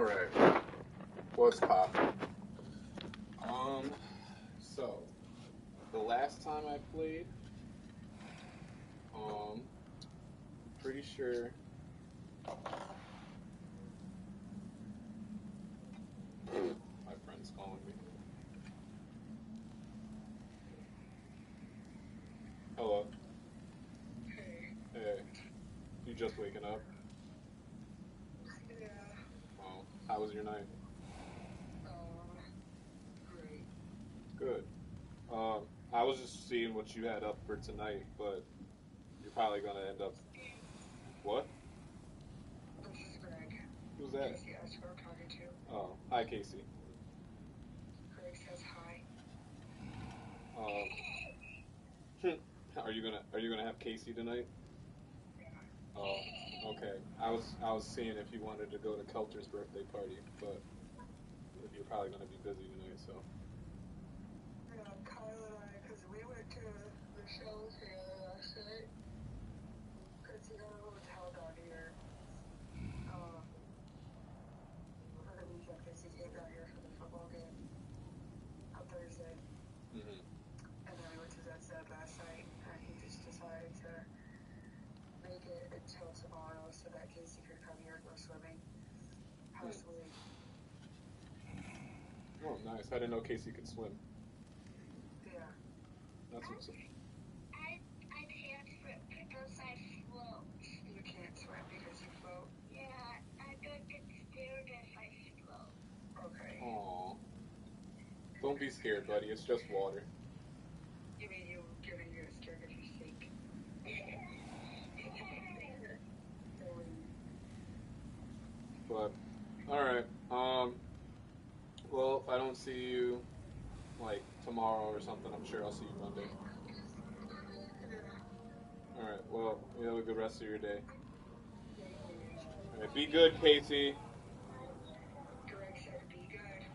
Alright. What's poppin'? So the last time I played, pretty sure my friend's calling me. Hello. Hey. You just waking up? Yeah. Oh, how was your night? Great. Good. I was just seeing what you had up for tonight, but you're probably gonna end up. What? This is Greg. Who's that? Casey asked who I'm talking to. Oh, hi, Casey. Greg says hi. Are you gonna have Casey tonight? Yeah. Oh, okay. I was seeing if you wanted to go to Kelter's birthday party, but you're probably gonna be busy tonight, so. Yeah, Kyle and I, because we went to the show together last night. Because he got a hotel down here. For the weekend, because he came down here for the football game on Thursday. Mm-hmm. And then we went to that set last night, and he just decided to make it until tomorrow so that Casey could come here and go swimming. Possibly. Oh, nice. I didn't know Casey could swim. Yeah. That's what's up. I can't swim because I float. You can't swim because you float? Yeah, I don't get scared if I float. Okay. Aw. Don't be scared, buddy. It's just water. You mean you giving you a scared if you sink? But, alright. Well, if I don't see you, like, tomorrow or something, I'm sure I'll see you Monday. Alright, well, you have a good rest of your day. Alright, be good, Casey. Greg said be good.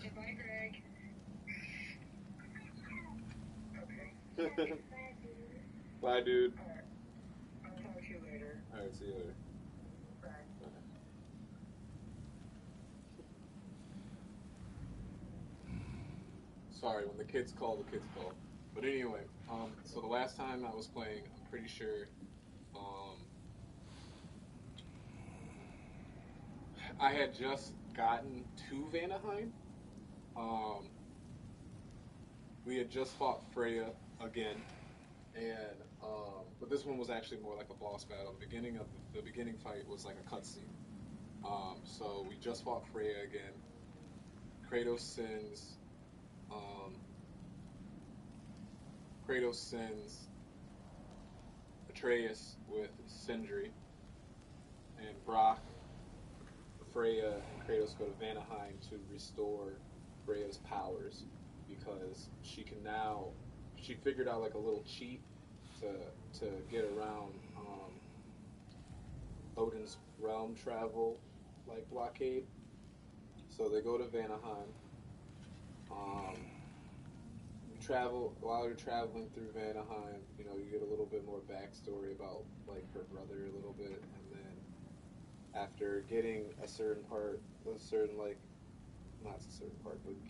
Say bye, Greg. Okay. Bye, dude. Alright. I'll talk to you later. Alright, see you later. Bye. Bye. Sorry, when the kids call, the kids call. But anyway, so the last time I was playing, I'm pretty sure, I had just gotten to Vanaheim. We had just fought Freya again, and but this one was actually more like a boss battle. The beginning fight was like a cutscene. So we just fought Freya again. Kratos sends Atreus with Sindri, and Brock, Freya, and Kratos go to Vanaheim to restore Freya's powers because she figured out like a little cheat to get around Odin's realm travel like blockade. So they go to Vanaheim. While you're traveling through Vanaheim, you get a little bit more backstory about like her brother a little bit, and then after getting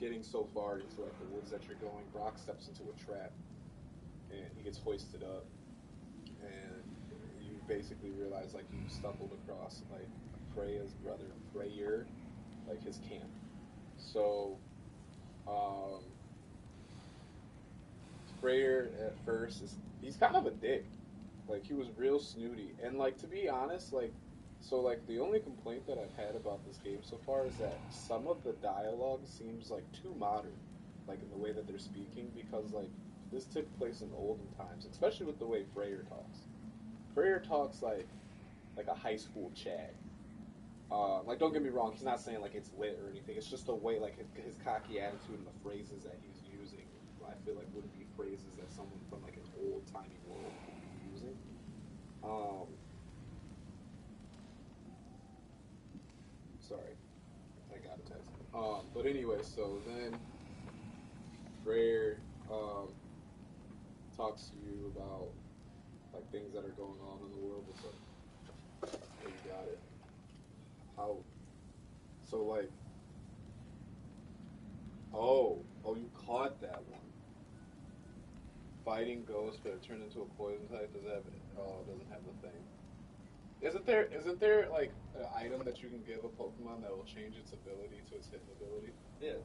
getting so far into like the woods that you're going, Brock steps into a trap, and he gets hoisted up, and you basically realize like you stumbled across like Freya's brother, Freyr, like his camp. So, Freyr at first he's kind of a dick. Like he was real snooty, and like to be honest, the only complaint that I've had about this game so far is that some of the dialogue seems like too modern, like in the way that they're speaking, because like this took place in olden times, especially with the way Freyr talks. Freyr talks like a high school Chad. Like don't get me wrong, he's not saying like it's lit or anything. It's just the way like his cocky attitude and the phrases that he's using. I feel like would be phrases that someone from like an old timey world would be using. Sorry, I got a text. But anyway, so then Freyr talks to you about like things that are going on in the world. What's up? Got it. How? So like, oh, you caught that one. Fighting ghost, but it turned into a poison type. Does it have? Oh, it doesn't have the thing. Isn't there like an item that you can give a Pokemon that will change its ability to its hitting ability? Yeah.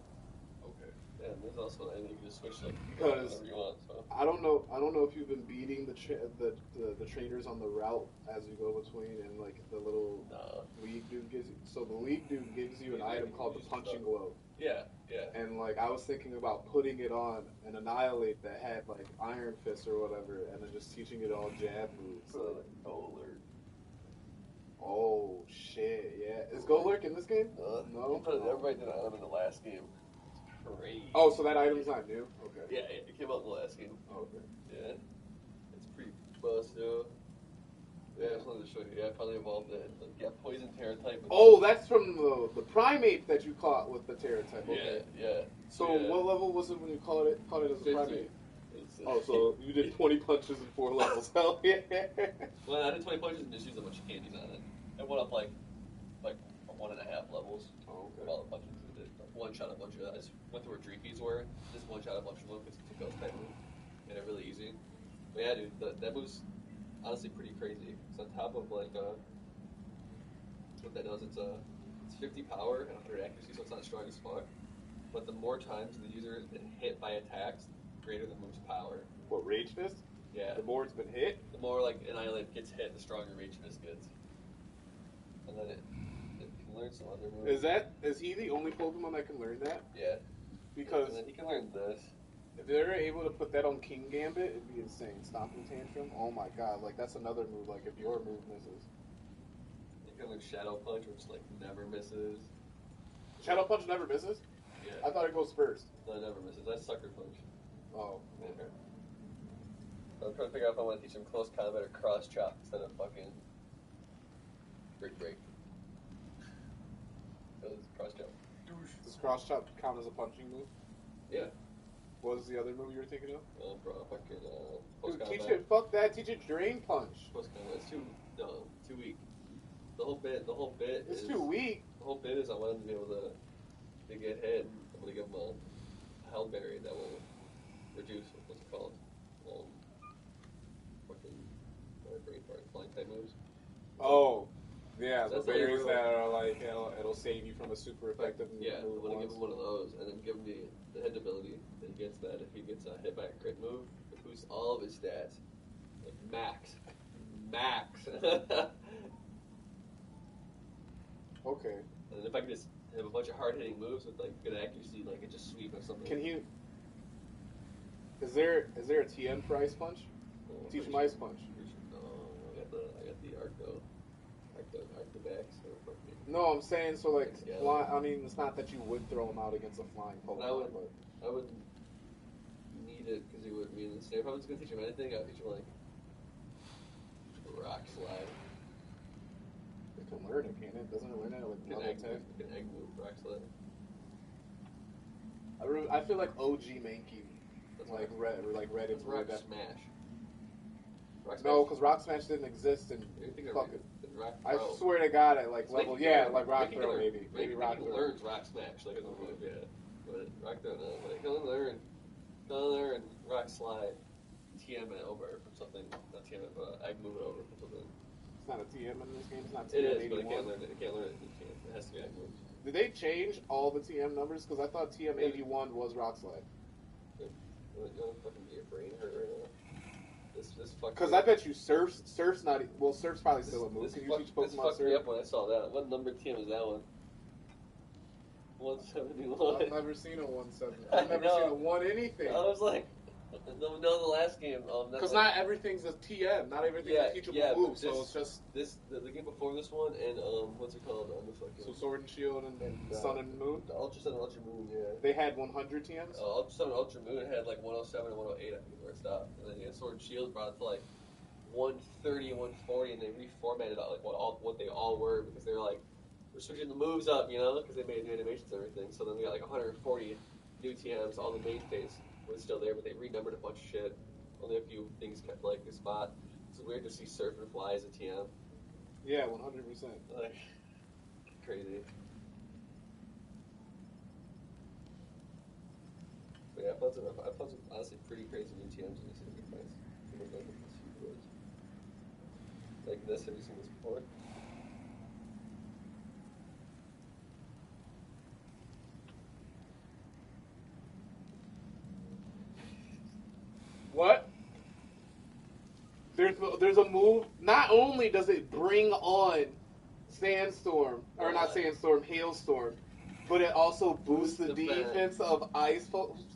Okay. Yeah, and there's also and you can just switch like Because whatever you want. So. I don't know if you've been beating the trainers on the route as you go between, and like the little league dude gives you. So the league dude gives you an item called the punching glove. Yeah, yeah. And like I was thinking about putting it on and Annihilate that had like Iron Fist or whatever, and then just teaching it all jab moves. Go alert. Oh shit! Yeah, is Go Lurk in this game? No. Everybody did an item in the last game. It's crazy. Oh, so that item's not new? Okay. Yeah, it came out in the last game. Oh, okay. Yeah, it's pretty bust, though. Yeah, I just wanted to show you. Yeah, I finally evolved it. Yeah, Poison Terra type. Oh, that's from the primate that you caught with the Terra type. Okay. Yeah. So yeah. what level was it when you caught it as a 50. primate? Oh, so you did 20 punches in 4 levels. Hell yeah. Well, I did 20 punches and just used a bunch of candies on it. It went up like 1.5 levels. Oh, okay. All the punches. One shot a bunch of. I just went through where Dreamies were. Just one shot a bunch of them because it took out type move. Made it really easy. But yeah, dude, that move's honestly pretty crazy. It's on top of like what that does. It's 50 power and 100 accuracy, so it's not strong as fuck. But the more times the user has been hit by attacks, greater the move's power. What, Rage Fist? Yeah. The more it's been hit? The more like Annihilate gets hit, the stronger Rage Fist gets. And then it can learn some other moves. Is he the only Pokemon that can learn that? Yeah. Because and then he can learn this. if they're able to put that on King Gambit, it'd be insane. Stomping Tantrum? Oh my god, like that's another move, like if your move misses. You can learn Shadow Punch, which like never misses. Shadow Punch never misses? Yeah. I thought it goes first. No, it never misses. That's Sucker Punch. Oh. Okay. I'm trying to figure out if I want to teach him close combat or cross chop instead of fucking break. Cross chop. Does Cross Chop count as a punching move? Yeah. What was the other move you were thinking of? Bro, fucking close Dude, combat. teach it, fuck that, teach it Drain Punch. Close combat. It's too weak. The whole bit It's is too weak. The whole bit is I want him to be able to get hit. I'm gonna give him a Hell Berry that will reduce what's it called? Fucking brain fart, flying type moves. Oh. Yeah, So the that's the only berries move. that are like, it'll save you from a super effective Yeah, move. I'm gonna give him one of those, and then give him the hit ability that he gets. That if he gets hit by a crit move, it boosts all of his stats, like max. Okay. And if I can just have a bunch of hard hitting moves with like good accuracy, like it just sweep or something. Can he? Is there a TM for Ice Punch? Teach him Ice Punch. I got the Arco back. So fucking. No, I'm saying so like. Yeah. I mean, it's not that you would throw him out against a flying Pokemon, but I would need it because he would be in the snare. If I was gonna teach him anything, I would teach him like Rock Slide. it can learn it, can't it? Doesn't it learn that with Can level egg 10? move, can egg move, Rock Slide. I feel like OG Mankey, That's like Rock- Reddit. That's Rock Smash. Rock No, because Rock Smash didn't exist in Anything that fucking. Rock I Throw. swear to God, at like It's level, Mankey yeah, can- like Rock Mankey Throw, can learn- maybe Rock Mankey Throw. learns Rock Smash like as a move, yeah. But Rock Throw, no. But he can learn Rock Slide, TM it over from something, not TM it, but egg move it over from something. It's not a TM in this game. It's not It TM is, but it 81. can't learn it. It can't learn it. It has to be egg moves. Did they change all the TM numbers? Because I thought TM 81 was Rock Slide. You don't fucking get your brain hurt right now. This fucking. Because I bet you Surf's not. Well, Surf's probably still a move. This Can you fuck- teach this Pokemon fucked me Surf? up when I saw that. What number team is that one? 171. I've never seen a 1-7. I've never seen a 1 anything. I was like, no, the last game. Because not everything's a TM. Not everything's a teachable move. but So it's just. the game before this one and what's it called? The fucking. So Sword and Shield and Sun and Moon. The Ultra Sun and Ultra Moon, yeah. They had 100 TMs? Ultra Sun and Ultra Moon had like 107 and 108, I think is where it stopped. And then Sword and Shield brought it to like 130 and 140, and they reformatted like what they all were because they were like, we're switching the moves up, because they made new animations and everything. So then we got like 140 new TMs, all the mainstays was still there, but they renumbered a bunch of shit. Only a few things kept like a spot. It's weird to see Surf and Fly as a TM. Yeah, 100%. Like, crazy. But yeah, I found some honestly pretty crazy new TMs in this game. Like this, have you seen this before? What? There's a move. Not only does it bring on Sandstorm, or not Sandstorm, Hailstorm, but it also boosts the defense of Ice.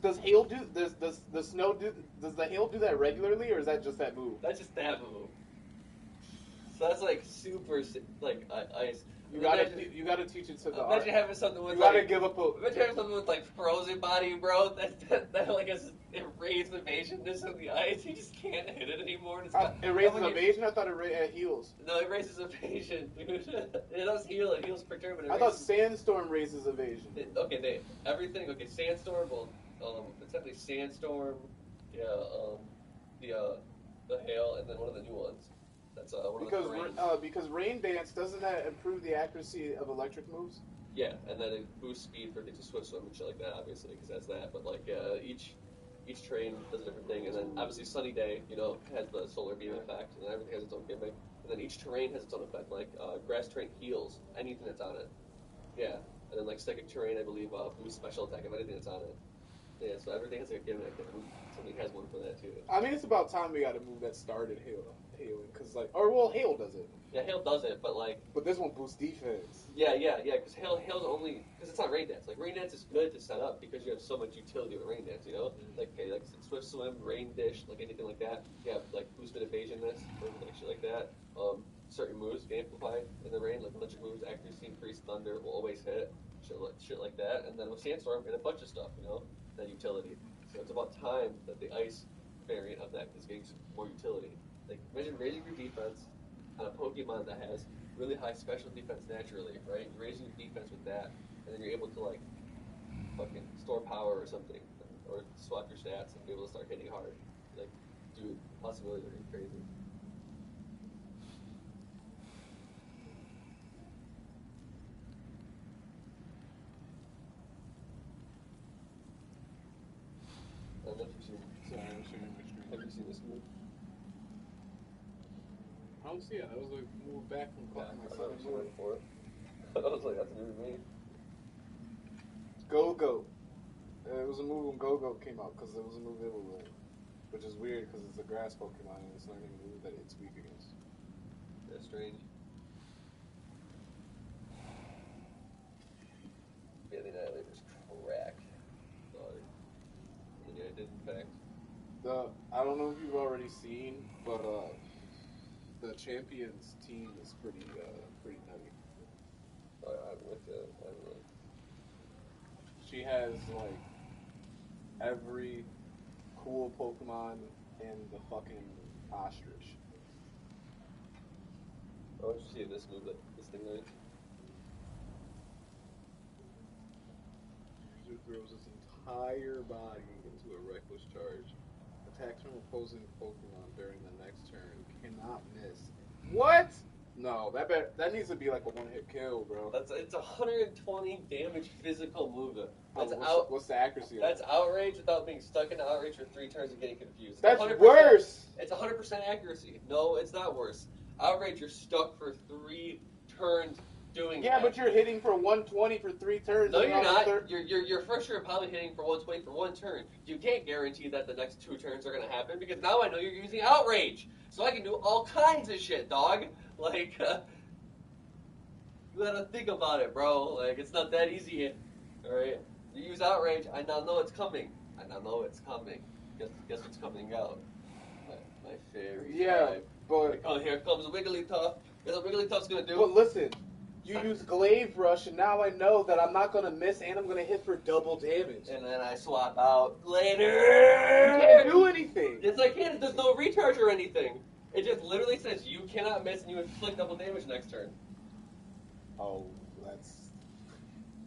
Does Hail do? Does the Snow do? Does the Hail do that regularly, or is that just that move? That's just that move. So that's like super like ice. You gotta teach it to the art. Imagine having something with You gotta like, give up a. imagine having something with like frozen body, bro. That like has erased evasionness of the ice. You just can't hit it anymore. And It raises evasion. I thought it heals. No, it raises evasion, dude. It does heal. It heals quick turn, but I thought Sandstorm raises evasion. Okay, everything. Okay, Sandstorm. Well, it's definitely Sandstorm. Yeah. The Hail, and then one of the new ones. That's one because of the because Rain Dance, doesn't that improve the accuracy of electric moves? Yeah, and then it boosts speed for it to Swift Swim and shit like that, obviously, because that's that. But like each train does a different thing, and then obviously Sunny Day, has the solar beam effect, and everything has its own gimmick. And then each terrain has its own effect. Like grass terrain heals anything that's on it. Yeah, and then like Psychic terrain, I believe, boosts special attack of anything that's on it. Yeah, so everything has like a gimmick, and something has one for that too. I mean, it's about time we got a move that started hailing, because Hail does it. Yeah, Hail does it, but this one boosts defense. Yeah, because Hail's only because it's not Rain Dance. Like Rain Dance is good to set up because you have so much utility with Rain Dance. Like Swift Swim, Rain Dish, like anything like that. You have like boosted evasionness or like shit like that. Certain moves get amplified in the rain, like electric moves, accuracy increase, thunder will always hit, shit like that. And then with Sandstorm and a bunch of stuff, that utility. So it's about time that the ice variant of that is getting more utility. Like imagine raising your defense on a Pokemon that has really high special defense naturally, right? You're raising your defense with that, and then you're able to like fucking store power or something, or swap your stats and be able to start hitting hard. Like, dude, possibilities are crazy. I don't know if you've seen. Sorry, I'm sharing my screen. Have you seen this move? I don't see it. I was like moved back from fucking like 7 for it. I was like, that's new to me. Go-Go. It was a move when Go-Go came out because it was a move it will learn, which is weird because it's a grass Pokemon and it's learning a move that it's weak against. That's strange. Yeah, the Annihilator's cracked. Yeah, it did in fact. I don't know if you've already seen, but the Champions team is pretty nutty. I'm with you. She has like every cool Pokemon and the fucking ostrich. I want you to see this move that this thing learns. User throws his entire body into a reckless charge. Attacks from opposing Pokemon during the next turn. Cannot miss. What? No, that needs to be like a one-hit kill, bro. It's 120 damage physical move. What's the accuracy? That's outrage without being stuck in outrage for 3 turns and getting confused. That's worse. It's 100% accuracy. No, it's not worse. Outrage, you're stuck for 3 turns doing. Yeah, but you're hitting for 120 for 3 turns. No, you're not. You're for sure probably hitting for 120 for 1 turn. You can't guarantee that the next 2 turns are gonna happen because now I know you're using outrage, so I can do all kinds of shit, dog. Like, you gotta think about it, bro. Like, it's not that easy. All right, you use outrage. I now know it's coming. Guess what's coming out? My fairy. Yeah, type. but Oh, here comes Wigglytuff. Guess what Wigglytuff's gonna do? But listen, you use Glaive Rush, and now I know that I'm not gonna miss, and I'm gonna hit for double damage. And then I swap out later. You can't do anything. Yes, I can. There's no recharge or anything. It just literally says you cannot miss and you inflict double damage next turn. Oh, that's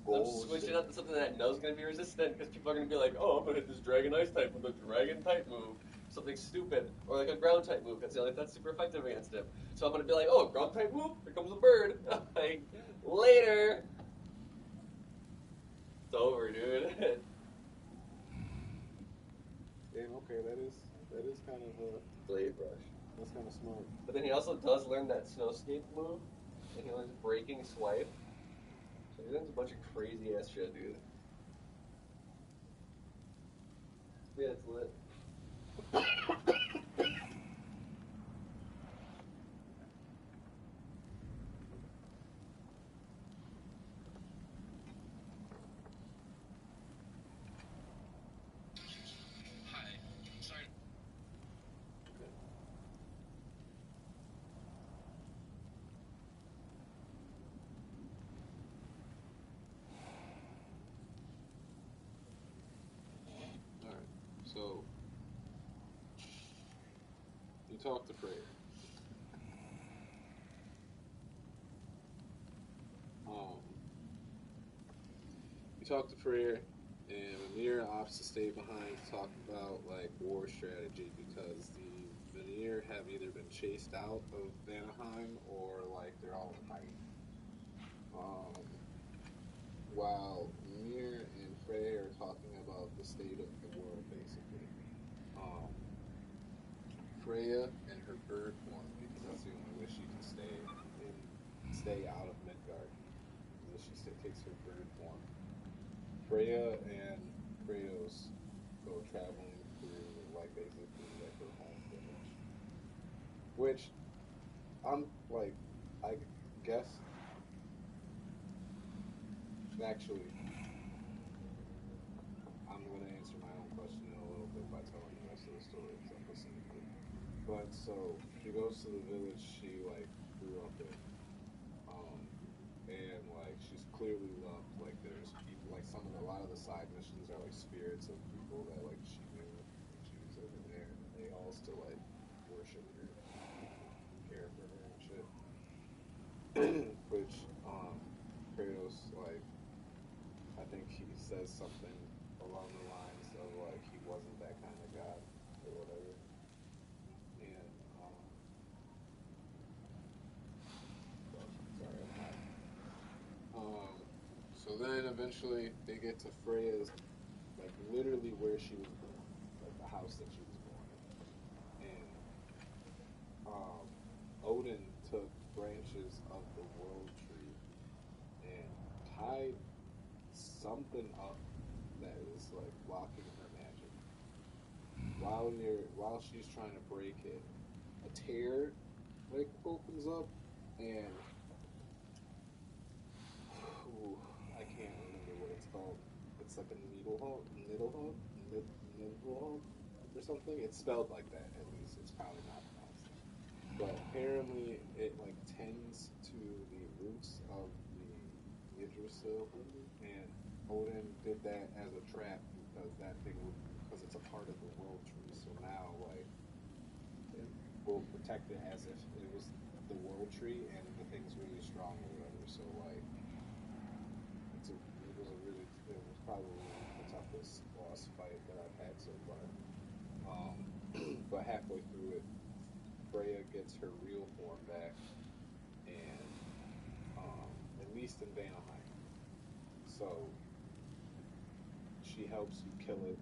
I'm switching up to something that I know is going to be resistant because people are going to be like, oh, I'm going to hit this Dragon Ice type with a Dragon type move. something stupid or like a ground type move that's super effective against him. So I'm gonna be like, oh, ground type move, here comes a bird. Like later, it's over, dude. Damn, okay, that is kind of Blade Rush. that's kind of smart. But then he also does learn that snow skate move, and he learns breaking swipe. So he learns a bunch of crazy ass shit, dude. Yeah, it's lit. Alright, so you talk to Freya. You talk to Freya, and Vanir opts to stay behind to talk about like war strategy because the Vanir have either been chased out of Vanaheim or like they're all in fight. While Vanir and Freya are talking about the state of the world, basically. Freya and her bird form, because that's the only way she can stay out of Midgard. Is she takes her bird form. Freya and Kratos go traveling through like basically like her home village, which I'm like, I guess actually I'm gonna answer my own question in a little bit by telling the rest of the story because I'm listening to it. But so she goes to the village she like grew up in, and like she's clearly loved. Like there's people like a lot of the side missions are like spirits of people that like she knew when she was over there, and they all still like worship her, care for her and shit. Which Kratos like I think he says something along the lines of like he wasn't that kind of god or whatever. And sorry, I'm high. So then eventually they get to Freya's, like literally where she was born, like the house that she was born in. And Odin took branches of the world tree and tied something up that is like blocking her magic. While she's trying to break it, a tear like opens up and I can't remember what it's called. It's like a needle hole or something. It's spelled like that at least. It's probably not pronounced. But apparently it like tends to the roots of the Yggdrasil, and Odin did that as a trap because it's a part of the world tree. So now like it will protect it as if it was the world tree and the thing's really strong or whatever. So like it was probably the toughest boss fight that I've had so far. But halfway through it, Freya gets her real form back, and at least in Vanaheim. So she helps you kill it.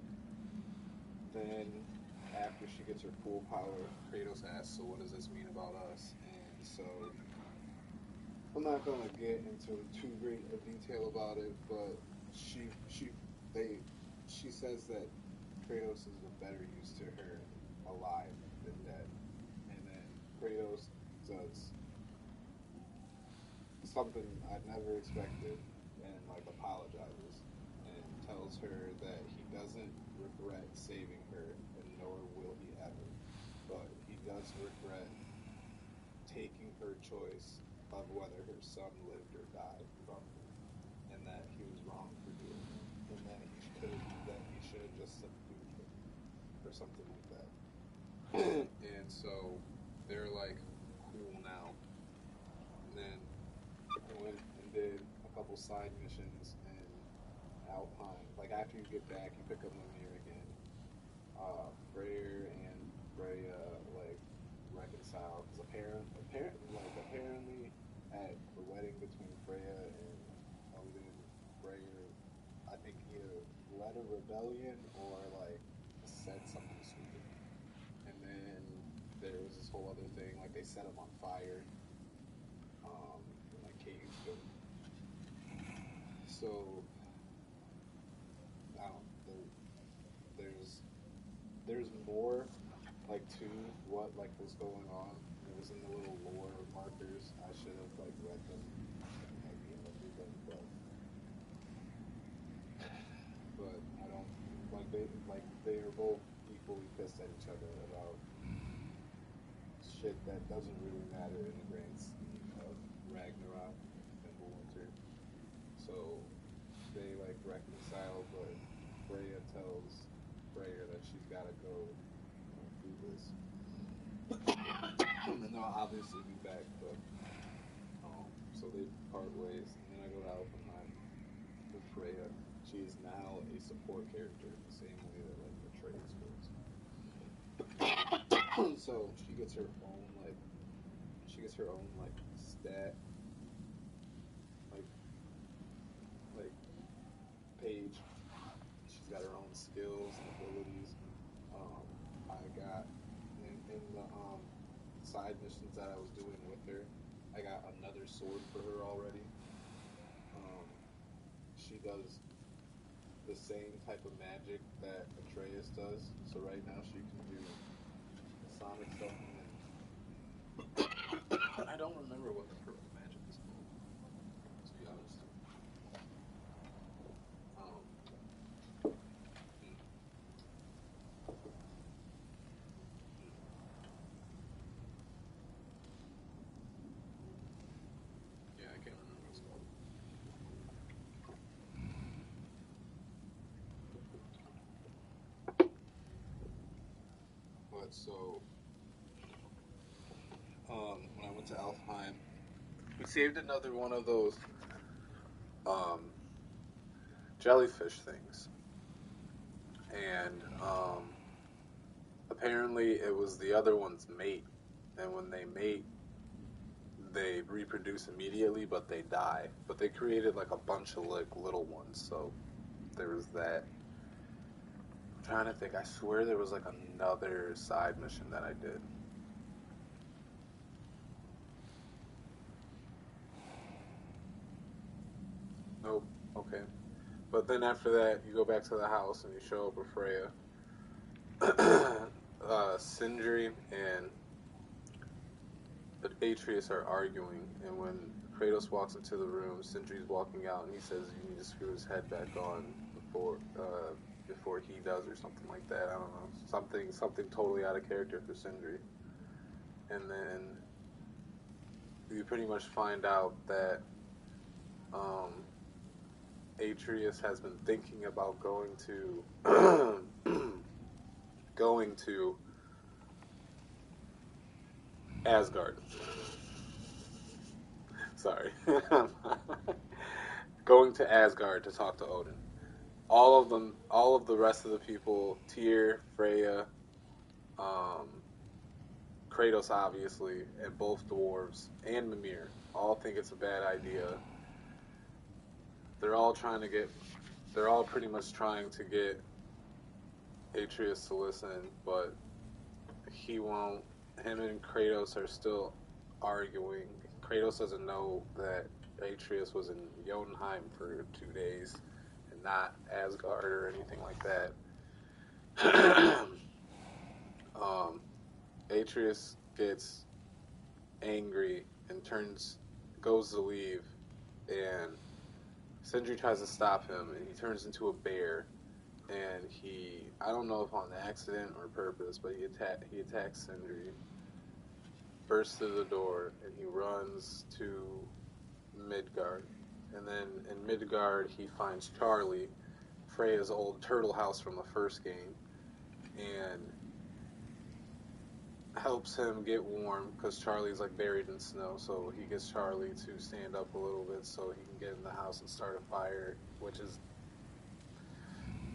Then after she gets her full power, Kratos asks, "So what does this mean about us?" And so I'm not gonna get into too great a detail about it, but she says that Kratos is a better use to her alive than dead. And then Kratos does something I never expected and like apologizes and tells her that he doesn't regret saving her and nor will he ever. But he does regret taking her choice of whether her son lived or died from her, and that he was wrong for doing it, and that he should have just subdued her, or something like that. And so they're like cool now. And then I went and did a couple side missions in Alpine. Like after you get back, you pick up Mimir again. Freyr and Freya like reconcile because apparently at the wedding between Freya and Odin, Freya I think either led a rebellion or like said something stupid, and then there was this whole other thing like they set him on fire, and like caged him. So I don't there's more like to what like was going on. It was in the little lore markers. I should have like read them at the end of them, but I don't like they are both equally pissed at each other about shit that doesn't really matter in the grand scheme of Ragnarok and Winter. So they like reconcile, but Freya tells Freya that she's got to go do this. And they'll obviously be back, but so they part ways. And then I go to Alphenheim with Freya. She is now a support character in the same way that like Atreus was. So she gets her own stat like like page. She's got her own skills and abilities. I got in the side missions that I was doing with her, I got another sword for her already. She does the same type of magic that Atreus does. So right now she can do sonic stuff. And I don't remember what the purple magic is called, to be honest. Um, yeah, I can't remember what it's called. But so, when I went to Alfheim, we saved another one of those jellyfish things, and apparently it was the other one's mate, and when they mate, they reproduce immediately, but they die. But they created like a bunch of like little ones, so there was that. I'm trying to think. I swear there was like another side mission that I did. Nope. Okay. But then after that, you go back to the house and you show up with Freya. Sindri and Atreus are arguing, and when Kratos walks into the room, Sindri's walking out, and he says you need to screw his head back on before he does, or something like that. I don't know, something totally out of character for Sindri. And then you pretty much find out that Atreus has been thinking about going to Asgard. Sorry. Going to Asgard to talk to Odin. All of them, all of the rest of the people, Tyr, Freya, Kratos obviously, and both dwarves, and Mimir, all think it's a bad idea. They're all pretty much trying to get Atreus to listen, but he won't. Him and Kratos are still arguing. Kratos doesn't know that Atreus was in Jotunheim for 2 days and not Asgard or anything like that. Atreus gets angry and goes to leave, and Sindri tries to stop him, and he turns into a bear, and I don't know if on accident or purpose, but he attacks Sindri, bursts through the door, and he runs to Midgard. And then in Midgard, he finds Charlie, Freya's old turtle house from the first game, and helps him get warm because Charlie's like buried in snow. So he gets Charlie to stand up a little bit so he can get in the house and start a fire, which is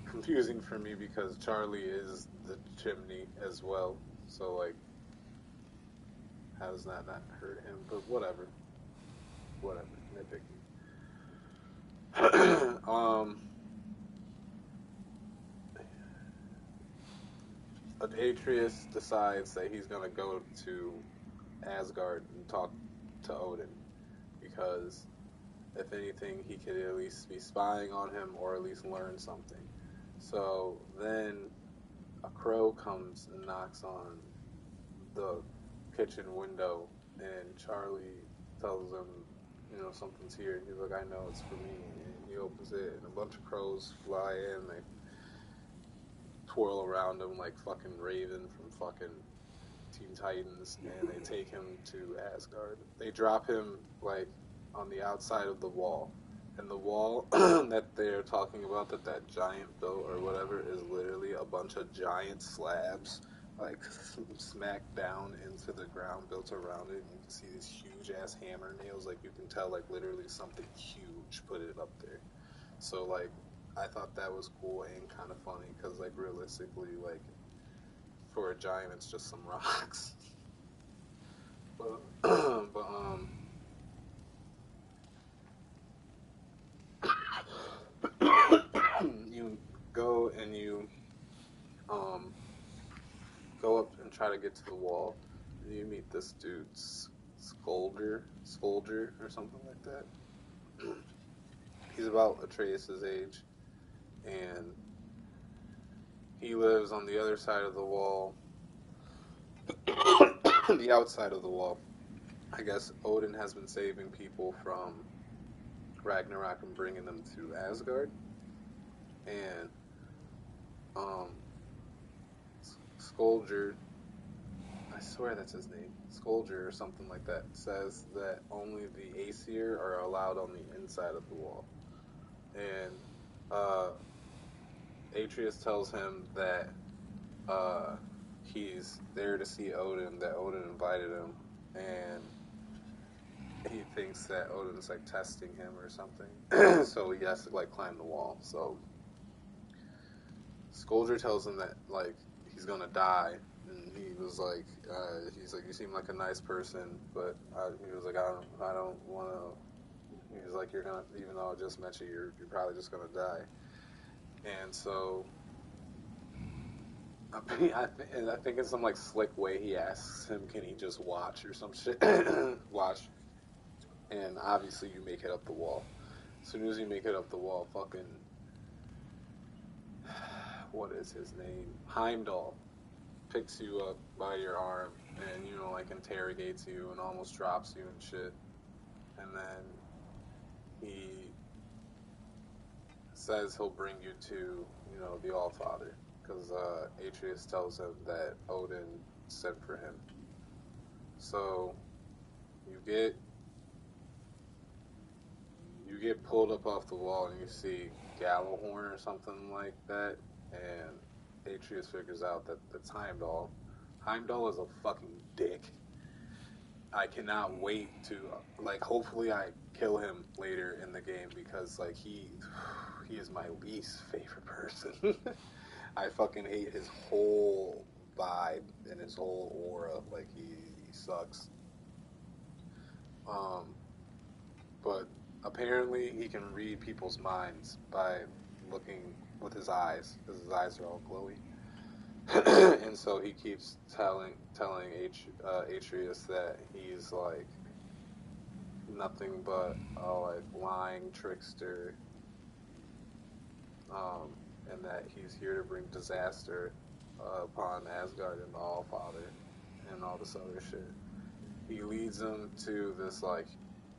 confusing for me because Charlie is the chimney as well. So, like, how does that not hurt him? But whatever. Whatever. Nitpicky. Atreus decides that he's gonna go to Asgard and talk to Odin because if anything, he could at least be spying on him or at least learn something. So then a crow comes and knocks on the kitchen window, and Charlie tells him, something's here. And he's like, I know it's for me. And he opens it, and a bunch of crows fly in. They twirl around him like fucking Raven from fucking Teen Titans, and they take him to Asgard. They drop him like on the outside of the wall, and the wall that they're talking about, that giant built or whatever, is literally a bunch of giant slabs like smacked down into the ground built around it. And you can see these huge ass hammer nails, like you can tell like literally something huge put it up there. So like I thought that was cool and kind of funny because like realistically, like for a giant it's just some rocks. but you go and you go up and try to get to the wall, and you meet this dude, Scolder or something like that. He's about Atreus' age, and he lives on the other side of the wall, the outside of the wall. I guess Odin has been saving people from Ragnarok and bringing them to Asgard, and Skolger, I swear that's his name, Skolger or something like that, says that only the Aesir are allowed on the inside of the wall. And Atreus tells him that he's there to see Odin, that Odin invited him, and he thinks that Odin's like testing him or something. So he has to like climb the wall. So Skolger tells him that like he's gonna die, and he was like, he's like, you seem like a nice person, but he was like, I don't want to. He was like, you're gonna, even though I just met you, you're probably just gonna die. And so I think in some like slick way he asks him, can he just watch or some shit? Watch. And obviously you make it up the wall. As soon as you make it up the wall, fucking, what is his name? Heimdall picks you up by your arm and, like interrogates you and almost drops you and shit. And then he says he'll bring you to, the Allfather. Because Atreus tells him that Odin sent for him. So you get pulled up off the wall and you see Gallahorn or something like that, and Atreus figures out that it's Heimdall. Heimdall is a fucking dick. I cannot wait to, like, hopefully I kill him later in the game because, like, he is my least favorite person. I fucking hate his whole vibe and his whole aura. Like, he sucks. But apparently he can read people's minds by looking with his eyes, because his eyes are all glowy. And so he keeps telling Atreus that he's like nothing but a like lying trickster, and that he's here to bring disaster upon Asgard and the Allfather and all this other shit. He leads him to this like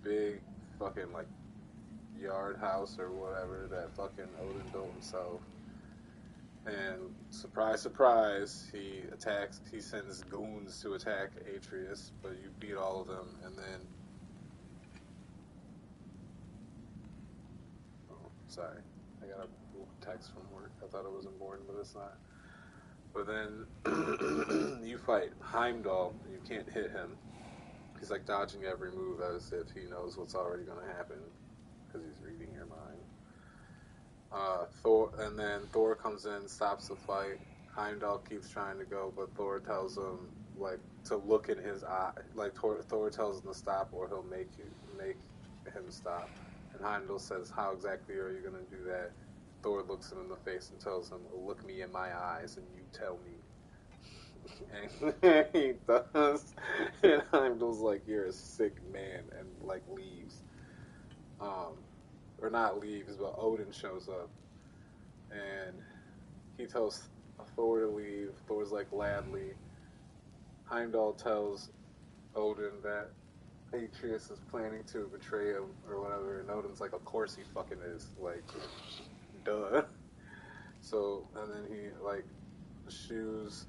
big fucking like yard house or whatever that fucking Odin built himself. And surprise, surprise, he sends goons to attack Atreus, but you beat all of them, and then... Oh, sorry. I got a text from work. I thought it was important, but it's not. But then you fight Heimdall, and you can't hit him. He's like dodging every move as if he knows what's already going to happen, because he's reading your mind. Thor comes in, stops the fight, Heimdall keeps trying to go, but Thor tells him like to look in his eye. Like Thor tells him to stop, or he'll make him stop. And Heimdall says, "How exactly are you going to do that?" Thor looks him in the face and tells him, "Look me in my eyes, and you tell me." And he does. And Heimdall's like, "You're a sick man," and like leaves. Or not leaves, but Odin shows up, and he tells Thor to leave. Thor's like, "Gladly." Heimdall tells Odin that Atreus is planning to betray him or whatever, and Odin's like, "Of course he fucking is." Like, duh. So, and then he like shoos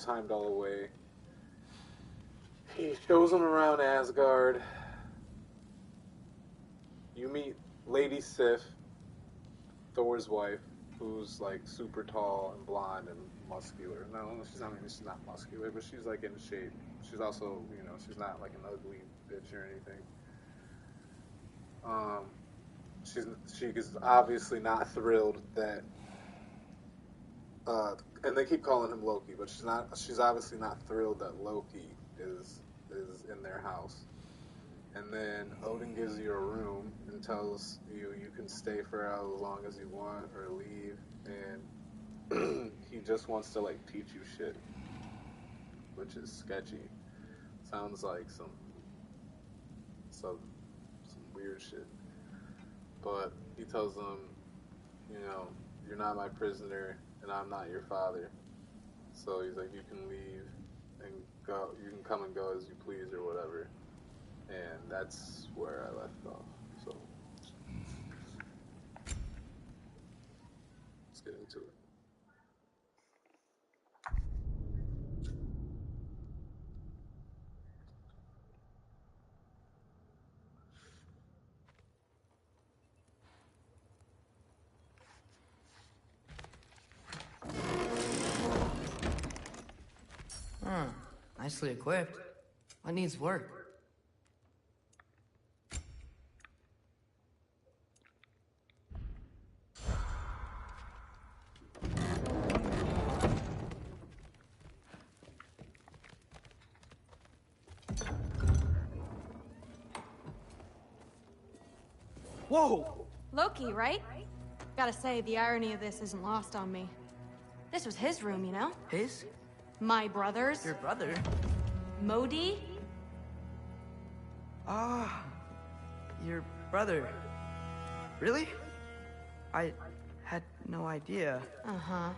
Heimdall away. He shows him around Asgard. You meet Lady Sif, Thor's wife, who's like super tall and blonde and muscular. No, she's not muscular, but she's like in shape. She's also, she's not like an ugly bitch or anything. She is obviously not thrilled that, and they keep calling him Loki, but she's obviously not thrilled that Loki is in their house. And then Odin gives you a room and tells you can stay for as long as you want or leave, and he just wants to like teach you shit, which is sketchy. Sounds like some weird shit. But he tells them, you're not my prisoner and I'm not your father. So he's like, you can leave and go. You can come and go as you please or whatever. And that's where I left off. So let's get into it. Nicely equipped. What needs work? Whoa! Loki, right? Gotta say, the irony of this isn't lost on me. This was his room, you know? His? My brother's. Your brother? Modi? Ah, your brother. Really? I had no idea. Uh-huh.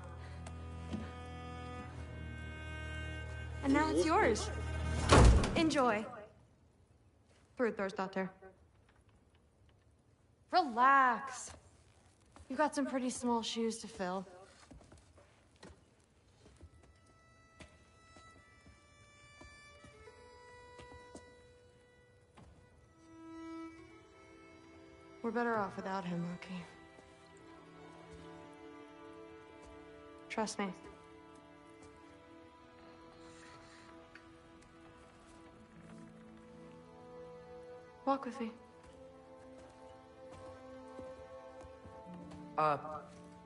And now it's yours. Enjoy. Daughter. Relax. You've got some pretty small shoes to fill. We're better off without him, Loki. Trust me. Walk with me.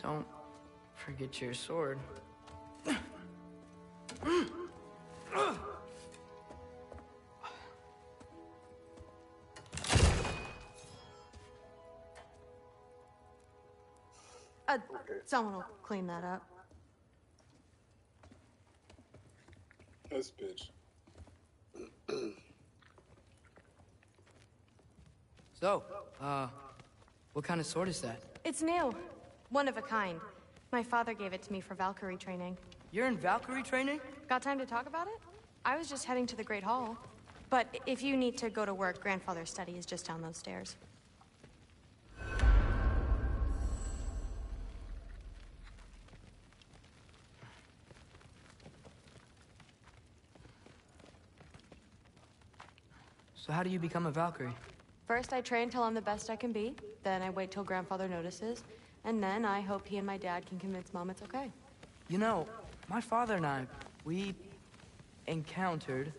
Don't forget your sword. Someone will clean that up. This bitch. So, what kind of sword is that? It's new. One of a kind. My father gave it to me for Valkyrie training. You're in Valkyrie training? Got time to talk about it? I was just heading to the Great Hall. But if you need to go to work, Grandfather's study is just down those stairs. So how do you become a Valkyrie? First, I train till I'm the best I can be. Then I wait till Grandfather notices. And then I hope he and my dad can convince Mom it's okay. You know, my father and I, we encountered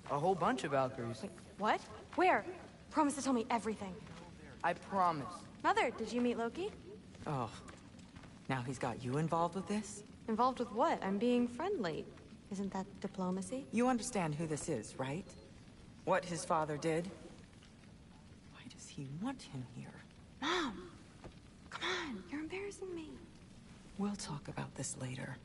a whole bunch of Valkyries. Wait, what? Where? Promise to tell me everything. I promise. Mother, did you meet Loki? Oh, now he's got you involved with this? Involved with what? I'm being friendly. Isn't that diplomacy? You understand who this is, right? What his father did? Why does he want him here? Mom! Come on, you're embarrassing me. We'll talk about this later.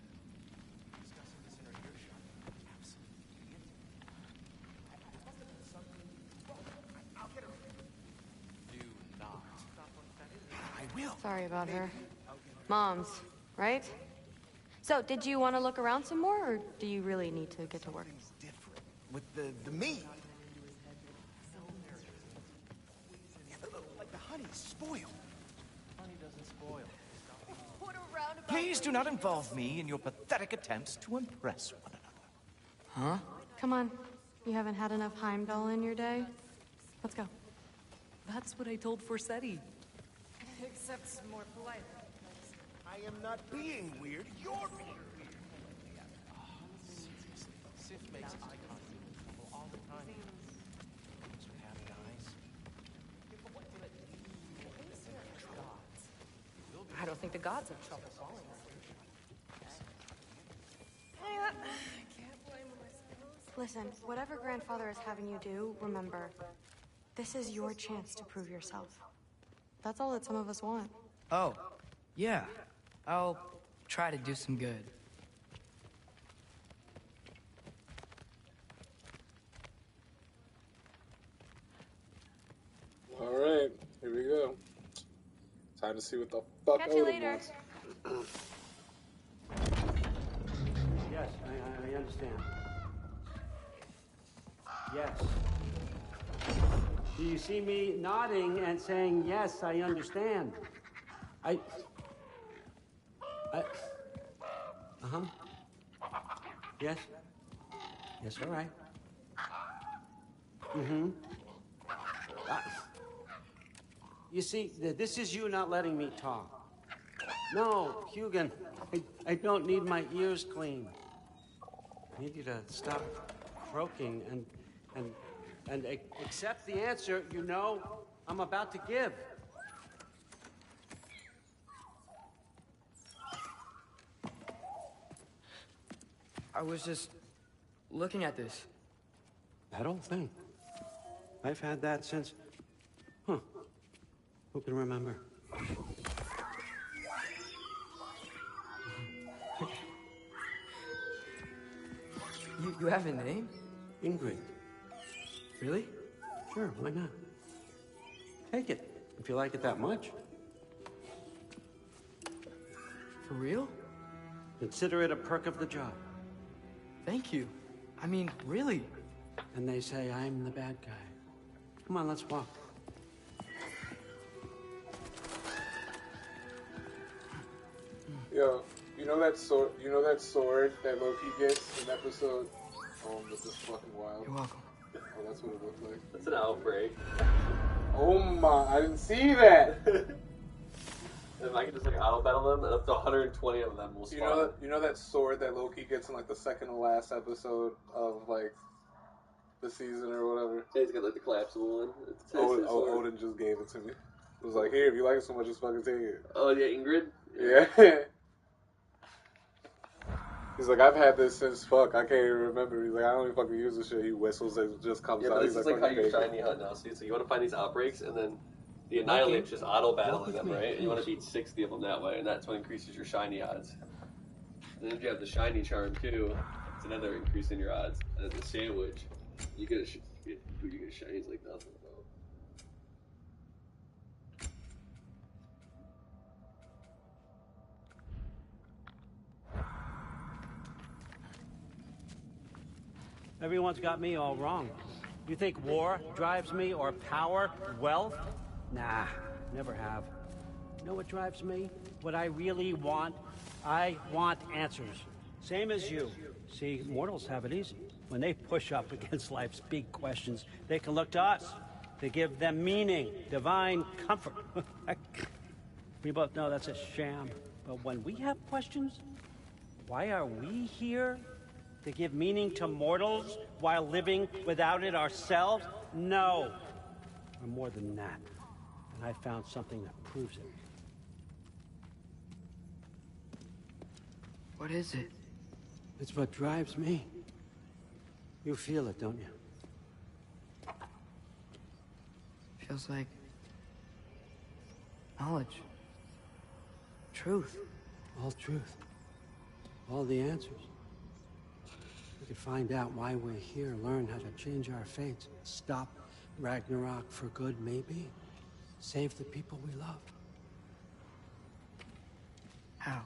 Sorry about her. Moms, right? So, did you want to look around some more, or do you really need to get to work? Different with the meat. Like the honey's spoiled. Honey doesn't spoil. Please do not involve me in your pathetic attempts to impress one another. Huh? Come on. You haven't had enough Heimdall in your day? Let's go. That's what I told Forsetti. Except more polite. I am not being weird. You're being weird. Seriously, Sif makes eye contact with people all the time. Those patted eyes. I don't think the gods have trouble following us. Can't blame him, I suppose. Listen, whatever grandfather is having you do, remember, this is your chance to prove yourself. That's all that some of us want. Oh, yeah. I'll try to do some good. All right, here we go. Time to see what the fuck Catch you Odin later. wants. Yes, I understand. Yes. Do you see me nodding and saying, yes, I understand? Uh-huh. Yes? Yes, all right. Mm-hmm. You see, this is you not letting me talk. No, Hugin, I don't need my ears cleaned. I need you to stop croaking and accept the answer you know I'm about to give. I was just looking at this. That old thing. I've had that since... Who can remember? You have a name? Ingrid. Really? Sure, why not? Take it, if you like it that much. For real? Consider it a perk of the job. Thank you. I mean, really. And they say I'm the bad guy. Come on, let's walk. Yo, you know that sword? You know that sword that Loki gets in episode? This is fucking wild. You're welcome. Oh, that's what it looked like. That's an outbreak. Oh my! I didn't see that. If I can just like auto battle them, and up to 120 of them will spawn. You know that sword that Loki gets in like the second to last episode of like the season or whatever. Yeah, he's got like the collapsible one. Odin just gave it to me. It was like, here, if you like it so much, just fucking take it. Oh yeah, Ingrid. Yeah. He's like, I've had this since fuck. I can't even remember. He's like, I don't even fucking use this shit. He whistles, it just comes Yeah, out. but He's this is like how fucking you take it. shiny hunt now. See, so you want to find these outbreaks, and then the Annihilate's just auto battling them, right? And you want to beat 60 of them that way, and that's what increases your shiny odds. And then if you have the shiny charm too, it's another increase in your odds. And the sandwich, you get a shinies like nothing. Everyone's got me all wrong. You think war drives me, or power, wealth? Nah, never have. You know what drives me? What I really want? I want answers. Same as you. See, mortals have it easy. When they push up against life's big questions, they can look to us. To give them meaning, divine comfort. We both know that's a sham. But when we have questions, why are we here? To give meaning to mortals while living without it ourselves? No. We're more than that. And I found something that proves it. What is it? It's what drives me. You feel it, don't you? Feels like knowledge. Truth. All truth. All the answers. We could find out why we're here, learn how to change our fates, stop Ragnarok for good, maybe. Save the people we love. How?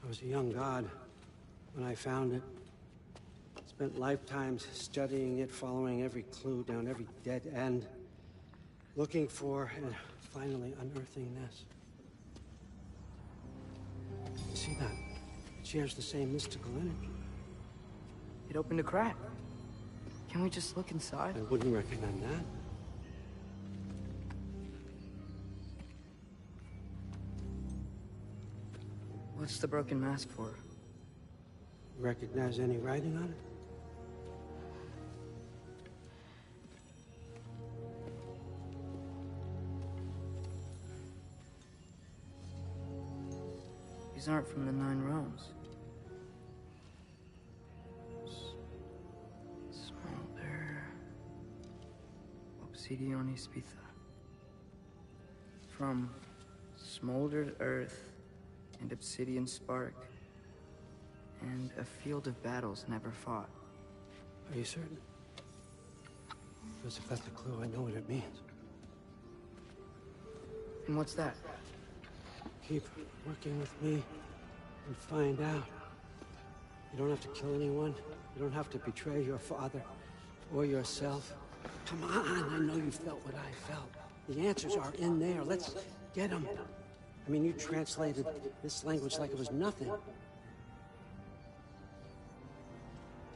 I was a young god when I found it. Spent lifetimes studying it, following every clue down every dead end, looking for and finally unearthing this. You see that? It shares the same mystical energy. It opened a crack. Can we just look inside? I wouldn't recommend that. What's the broken mask for? Recognize any writing on it? These aren't from the Nine Realms. Smolder. Obsidian Spitha. From smoldered earth and obsidian spark, and a field of battles never fought. Are you certain? Because if that's a clue, I know what it means. And what's that? Keep working with me and find out. You don't have to kill anyone. You don't have to betray your father or yourself. Come on, I know you felt what I felt. The answers are in there. Let's get them. I mean, you translated this language like it was nothing.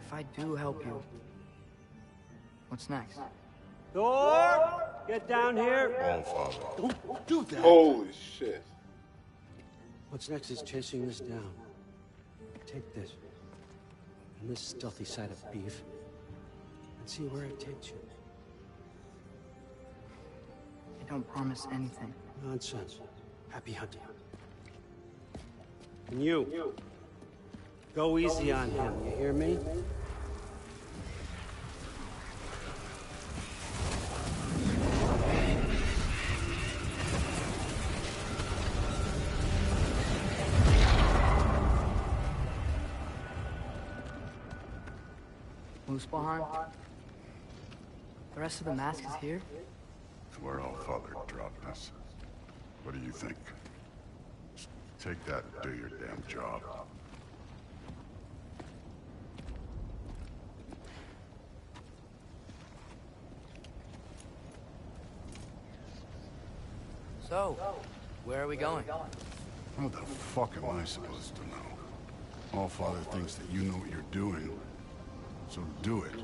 If I do help you, what's next? Thor! Get down here! Oh, Father. Don't do that! Holy shit. What's next is chasing this down. Take this, and this stealthy side of beef, and see where it takes you. I don't promise anything. Nonsense. Happy hunting. And you, go easy on him, you hear me? Muspelheim? The rest of the mask is here? It's where all Father dropped us. What do you think? Just take that and do your damn job. So, where are we going? How the fuck am I supposed to know? All Father thinks that you know what you're doing, so do it.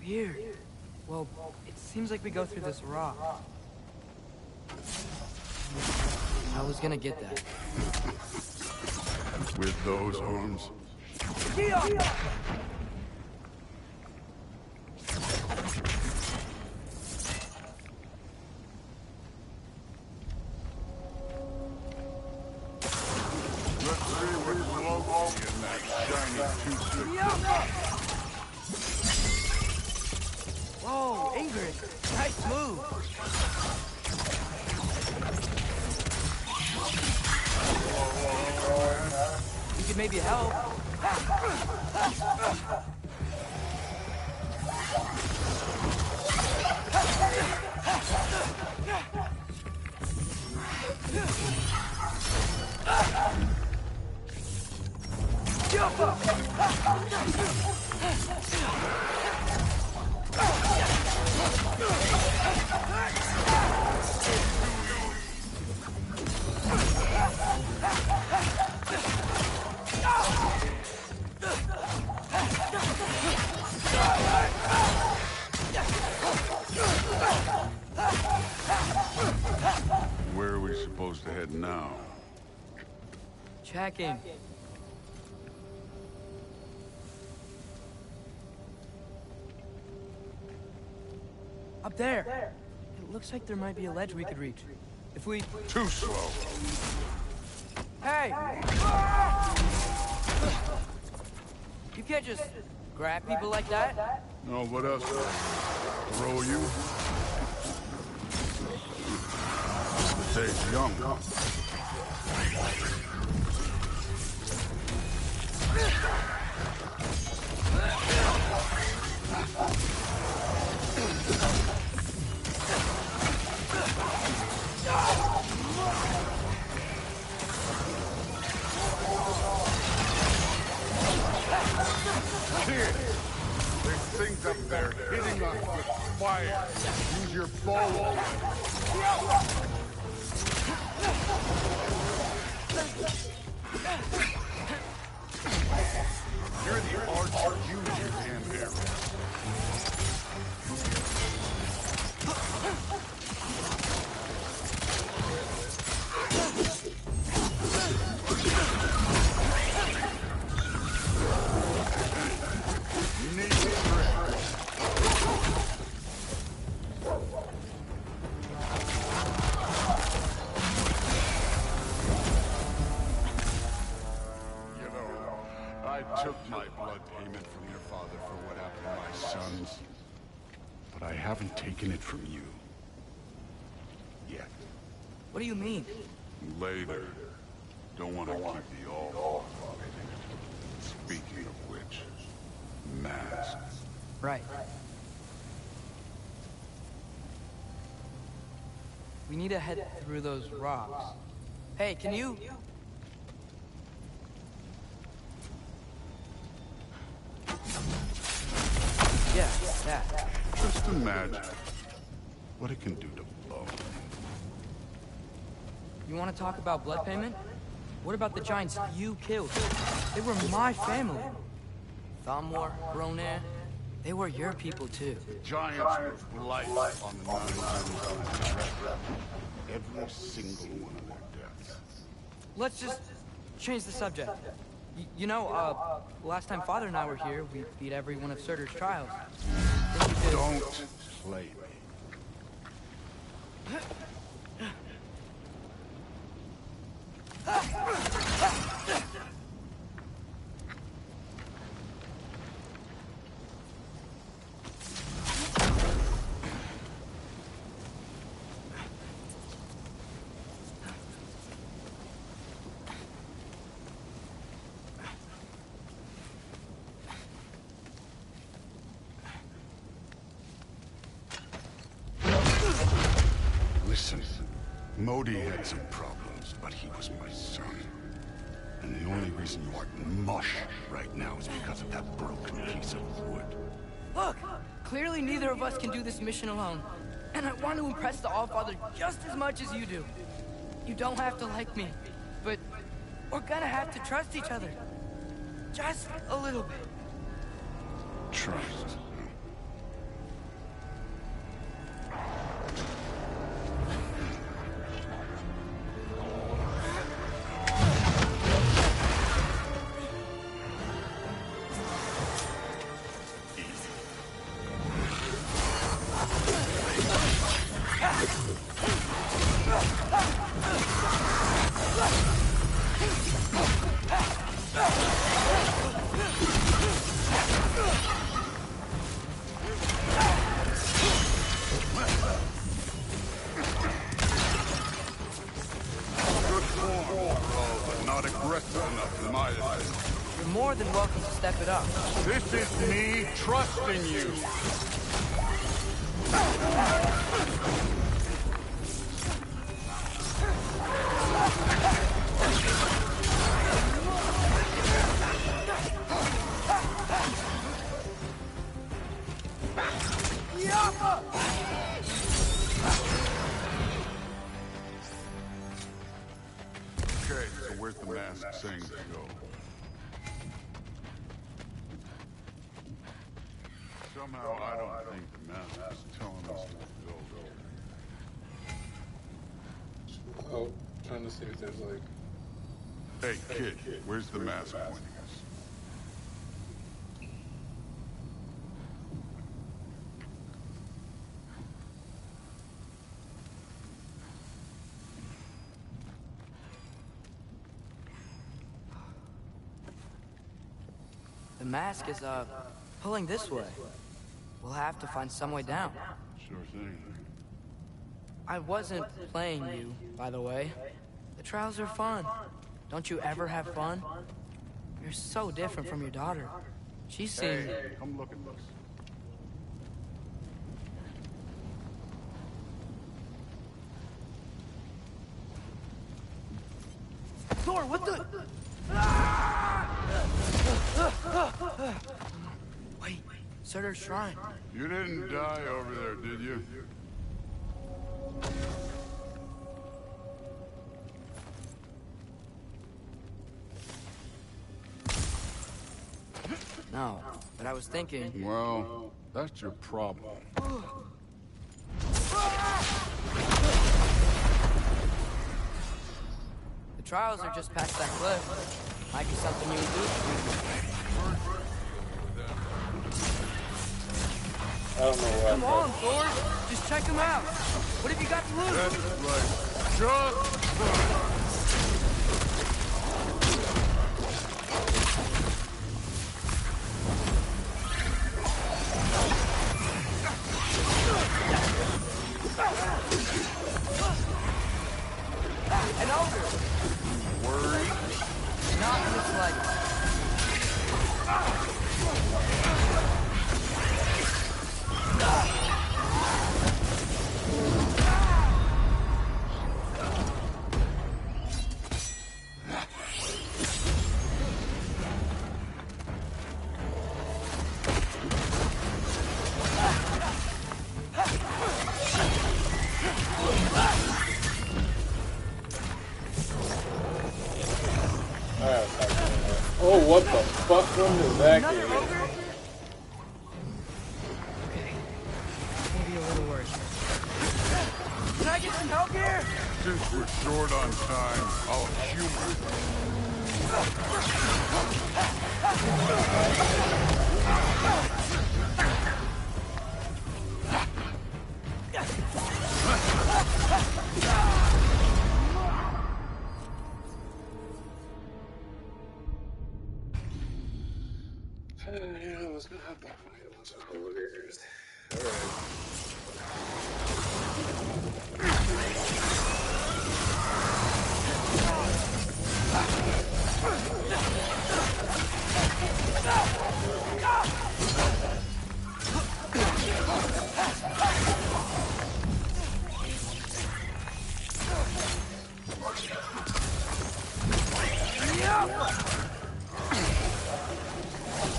Weird. Well, it seems like we go through this rock. I was gonna get that. With those arms? Let's see what's floating in that shiny 260. Whoa, Ingrid! Nice move! You could maybe help. Where are we supposed to head now? Checking. Up there. It looks like there might be a ledge we could reach. If we... Too slow. Hey! You can't just grab people like that. No, what else? Throw you? Stays young, huh? Kid, there's things up there hitting us with fire. Use your bow. You're the archer. Use your damn arrow. I took my blood payment from your father for what happened to my sons. But I haven't taken it from you. Yet. What do you mean? Later. Don't want to keep the all. Speaking of which, masks. Right. We need to head through those rocks. Hey, can you... Yeah, that. Just imagine what it can do to bone. You want to talk about blood payment? What about the giants you killed? They were my family. Thamwar, Ronan, they were your people too. Giants with life on the every single one of their deaths. Let's just change the subject. You know, last time Father and I were here, we beat every one of Surtur's trials. Don't play me. Listen, Modi had some problems, but he was my son. And the only reason you aren't mush right now is because of that broken piece of wood. Look! Clearly neither of us can do this mission alone. And I want to impress the Allfather just as much as you do. You don't have to like me, but we're gonna have to trust each other. Just a little bit. Trust. You're more than welcome to step it up. This is me trusting you. where's the mask saying to go? Somehow I don't think the mask is telling us to go. Oh, trying to see if there's like... Hey, kid, where's the mask pointing us? The mask is, pulling this way. We'll have to find some way down. Sure thing. I wasn't playing you, by the way. The trials are fun. Don't you ever have fun? You're so different from your daughter. She seemed... Hey, come look at this. Thor, what the... Wait, Surtur's shrine. You didn't die over there, did you? No, but I was thinking... Well, that's your problem. The trials are just past that cliff. Might be something you would do. I don't know why. Come on, Thor! Just check them out! What have you got to lose? That's right. Just try. An ogre! Worry? Not in the slightest. Oh, what the fuck was that game? Okay. Maybe a little worse. Can I get some help here? Since we're short on time, I'll humor Yeah, let's go have that bunch of holders. Alright.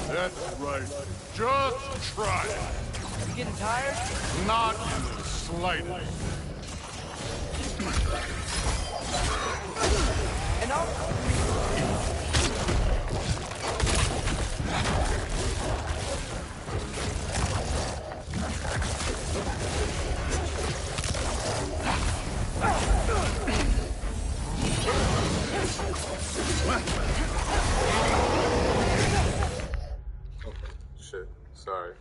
That's right. Just try it. You getting tired? Not in the slightest. And Shit. Sorry.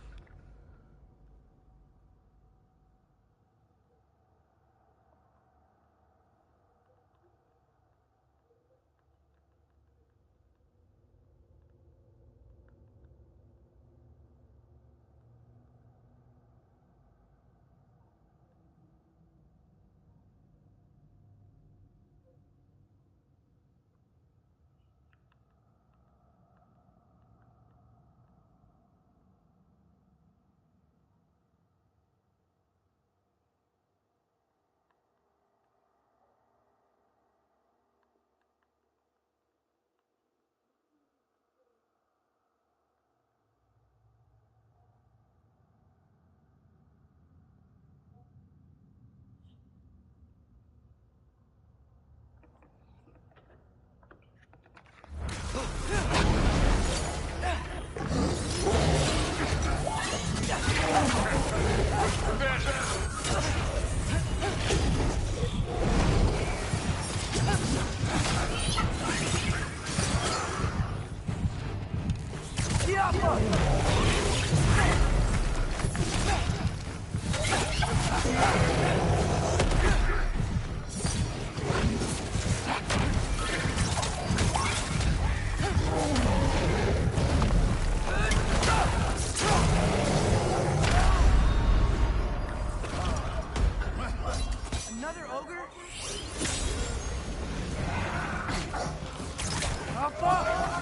How far?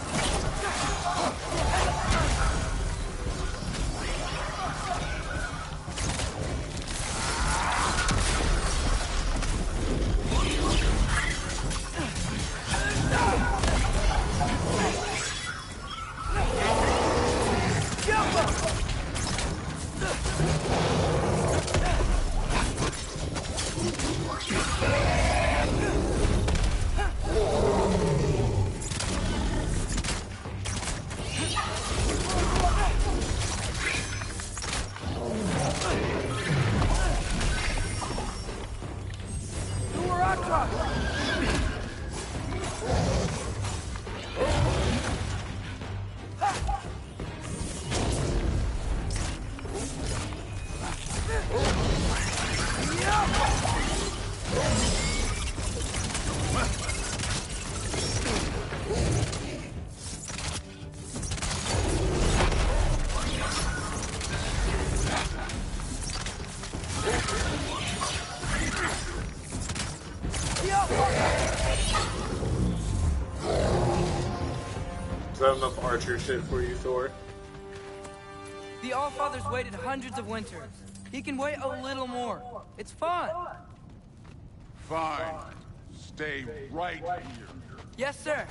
Is that enough archer shit for you, Thor? The Allfather's waited hundreds of winters. He can wait a little more. It's fun. Fine. Stay right here. Yes, sir.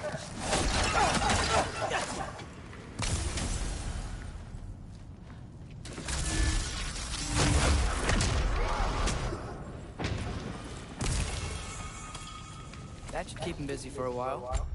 That should keep him busy for a while.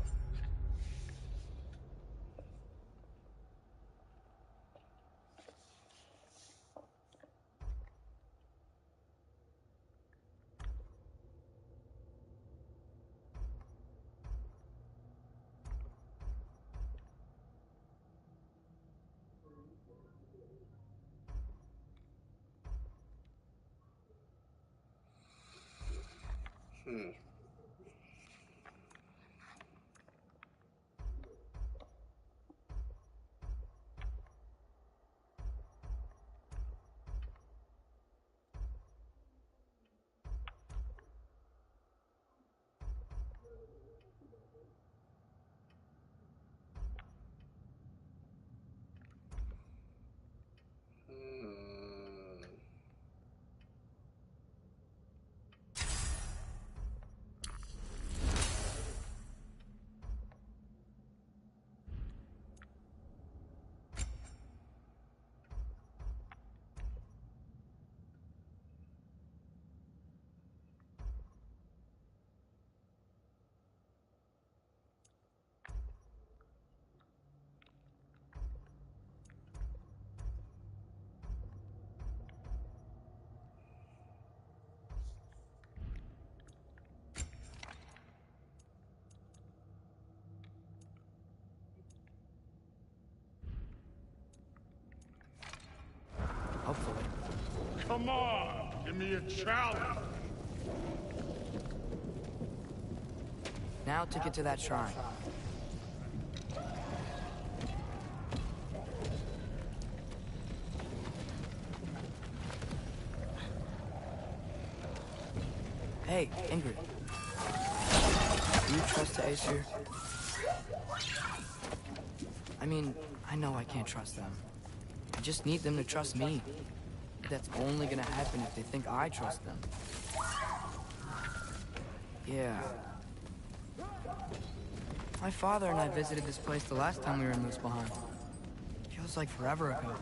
Hopefully. Come on, give me a challenge. Now to get to that shrine. Hey, Ingrid. Do you trust Aesir? I mean, I know I can't trust them. I just need them to trust me. That's only gonna happen if they think I trust them. Yeah. My father and I visited this place the last time we were in Muspelheim. Feels like forever ago.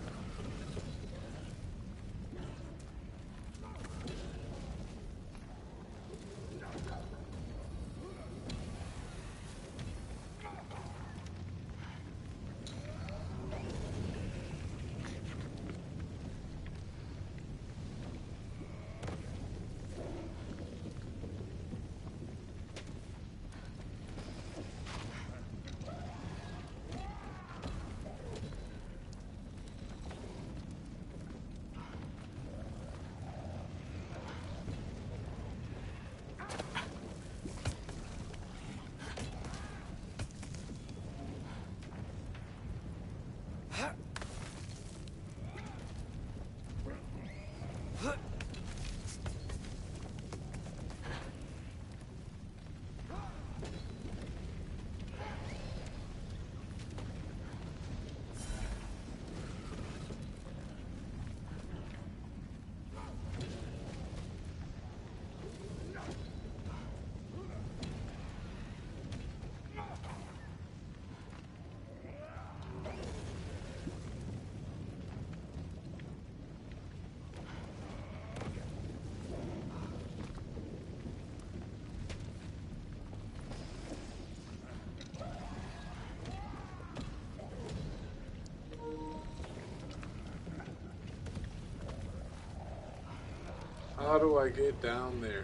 How do I get down there?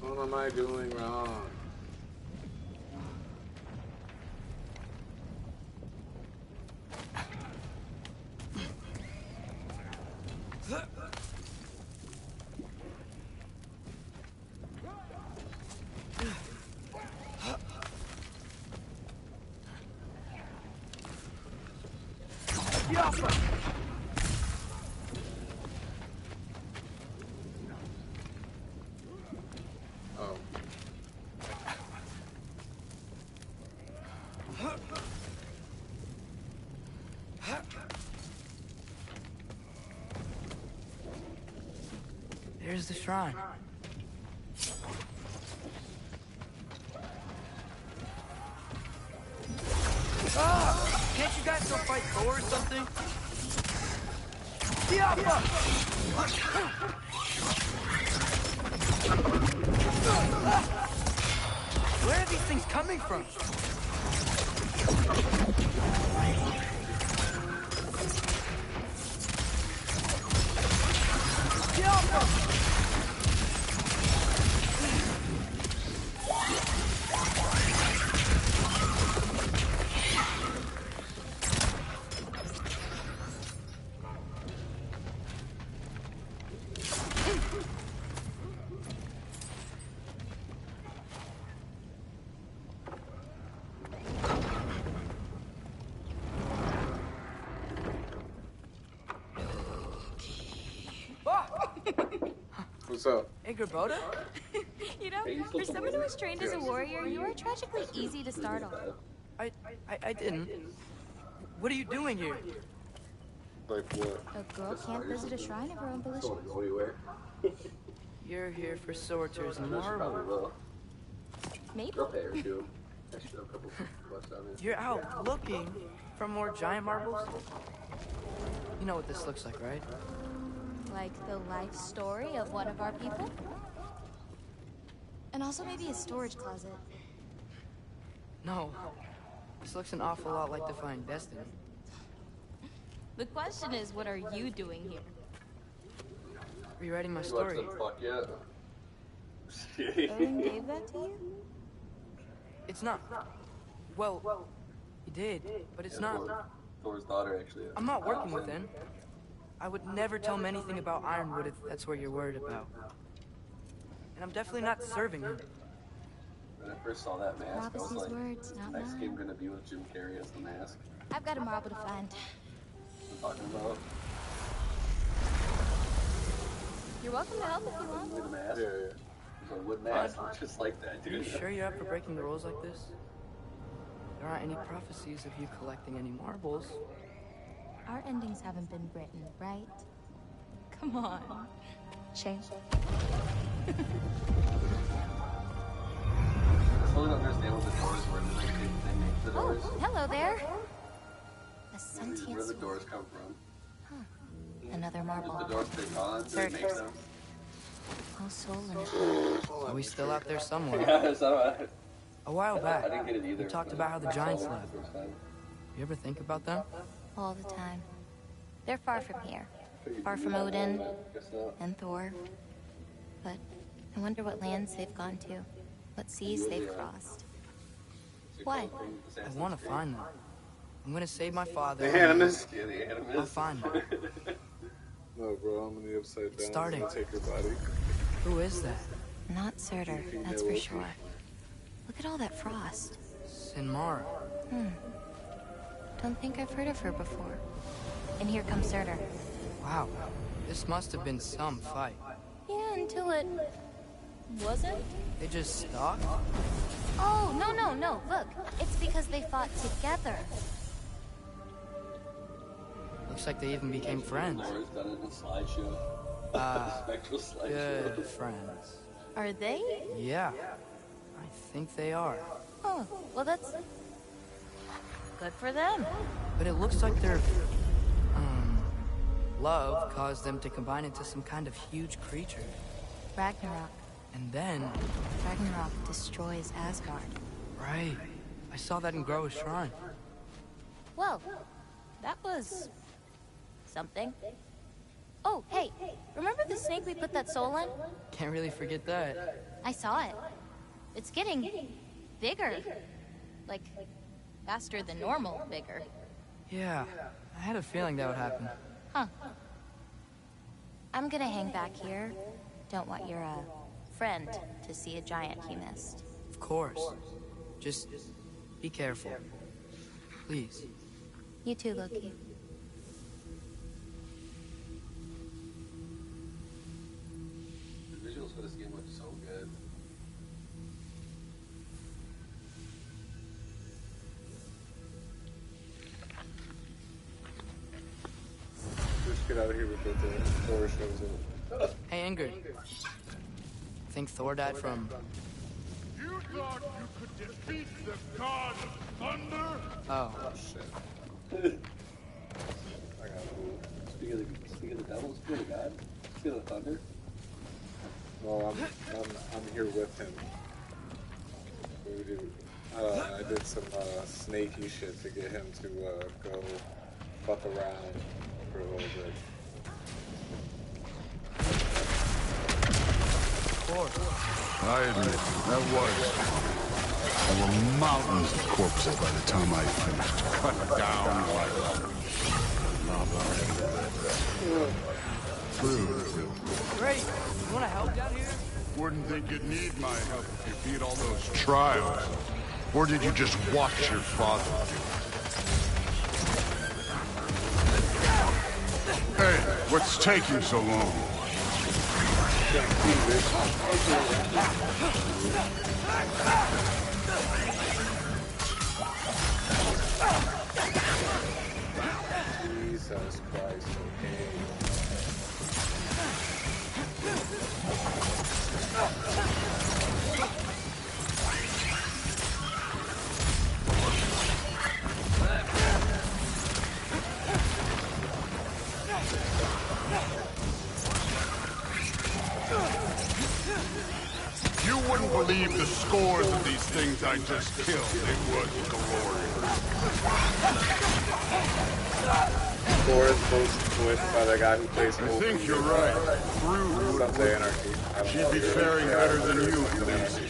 What am I doing wrong? Oh. There's the shrine. Ah! Can't you guys go fight Thor or something? Where are these things coming from? What's up? Hey, Gerboda? You know, for someone who was trained as a warrior, you are tragically easy to startle. I didn't. What are you doing here? Like what? A girl can't visit a shrine of her own volition. You're here for Sorcerer's Marble. Maybe. You're out looking for more giant marbles? You know what this looks like, right? Like the life story of one of our people? And also maybe a storage closet. No. This looks an awful lot like Defying Destiny. The question is, what are you doing here? Rewriting my story. Fuck yeah. Owen gave that to you? It's not. Well, he did, but it's not. Thor's daughter, actually. I'm not working with him. I would never tell him anything about Ironwood if that's what you're worried about. And I'm definitely not serving him. When I first saw that mask, I was Prophecy's like, words, not next mine. game gonna be with Jim Carrey as the mask. I've got a marble to find. I'm talking about. You're welcome to help if you want. With a mask? Yeah. There's a wood mask, just like that, Are you dude. sure you're up for breaking the rules like this? There aren't any prophecies of you collecting any marbles. Our endings haven't been written, right? Come on. Shame. I still don't understand what the doors were. Like, they make the doors. Oh, hello there. A Where sentient the doors come from. Another marble. The doors take on, do they make them? Oh, soul in it. Are we still out there somewhere? Yeah, so A while back, I didn't get it either. we talked about how the giants I saw it left. the first time. You ever think about them? All the time. They're far from here. Far from Odin Guess not. and Thor. But I wonder what lands they've gone to. What seas they've crossed. Why? I want to find them. I'm gonna save my father. The Animus? Yeah, the I'll Animus. find them. No, bro, I'm in the upside down. Starting. I'm gonna take your body. Who is that? Not Surtur, that's for sure. Look at all that frost. Sinmara. Don't think I've heard of her before. And here comes Surtur. Wow. This must have been some fight. Yeah, until it wasn't. They just stalked? Oh, no. Look, it's because they fought together. Looks like they even became friends. Laura's done it in a slideshow. Spectral slideshow. Good friends. Are they? Yeah. I think they are. Oh, well, that's good for them. But it looks like their love caused them to combine into some kind of huge creature. Ragnarok. And then... Ragnarok destroys Asgard. Right. I saw that in Groa's shrine. Well, that was something. Oh, hey, remember the snake we put that soul in? Can't really forget that. I saw it. It's getting bigger. Like, faster than normal bigger. Yeah, I had a feeling that would happen. Huh. I'm gonna hang back here. Don't want your, friend to see a giant he missed. Of course. Just be careful. Please. You too, Loki. The visuals for this game look so good. Just get out of here before the Thor shows up. Hey, Ingrid. Think Thor died from... You thought you could defeat the god of thunder? Oh. Oh, shit. I got moved. Speak of the devil, speak of God, speak of the thunder. Well, I'm here with him. We do. I did some snaky shit to get him to go fuck around for a little bit. I admit, that was. There were mountains of corpses by the time I finished. Cut down like lava. True. Great. You want to help down here? Wouldn't think you'd need my help if you beat all those trials. Or did you just watch your father do it? Hey, what's taking so long? Jesus Christ, okay. You wouldn't believe the scores of these things I just killed. It was glorious. Thor is voiced by the guy who plays I think you're right. Through Sons of Anarchy. she'd be faring better than you, at least.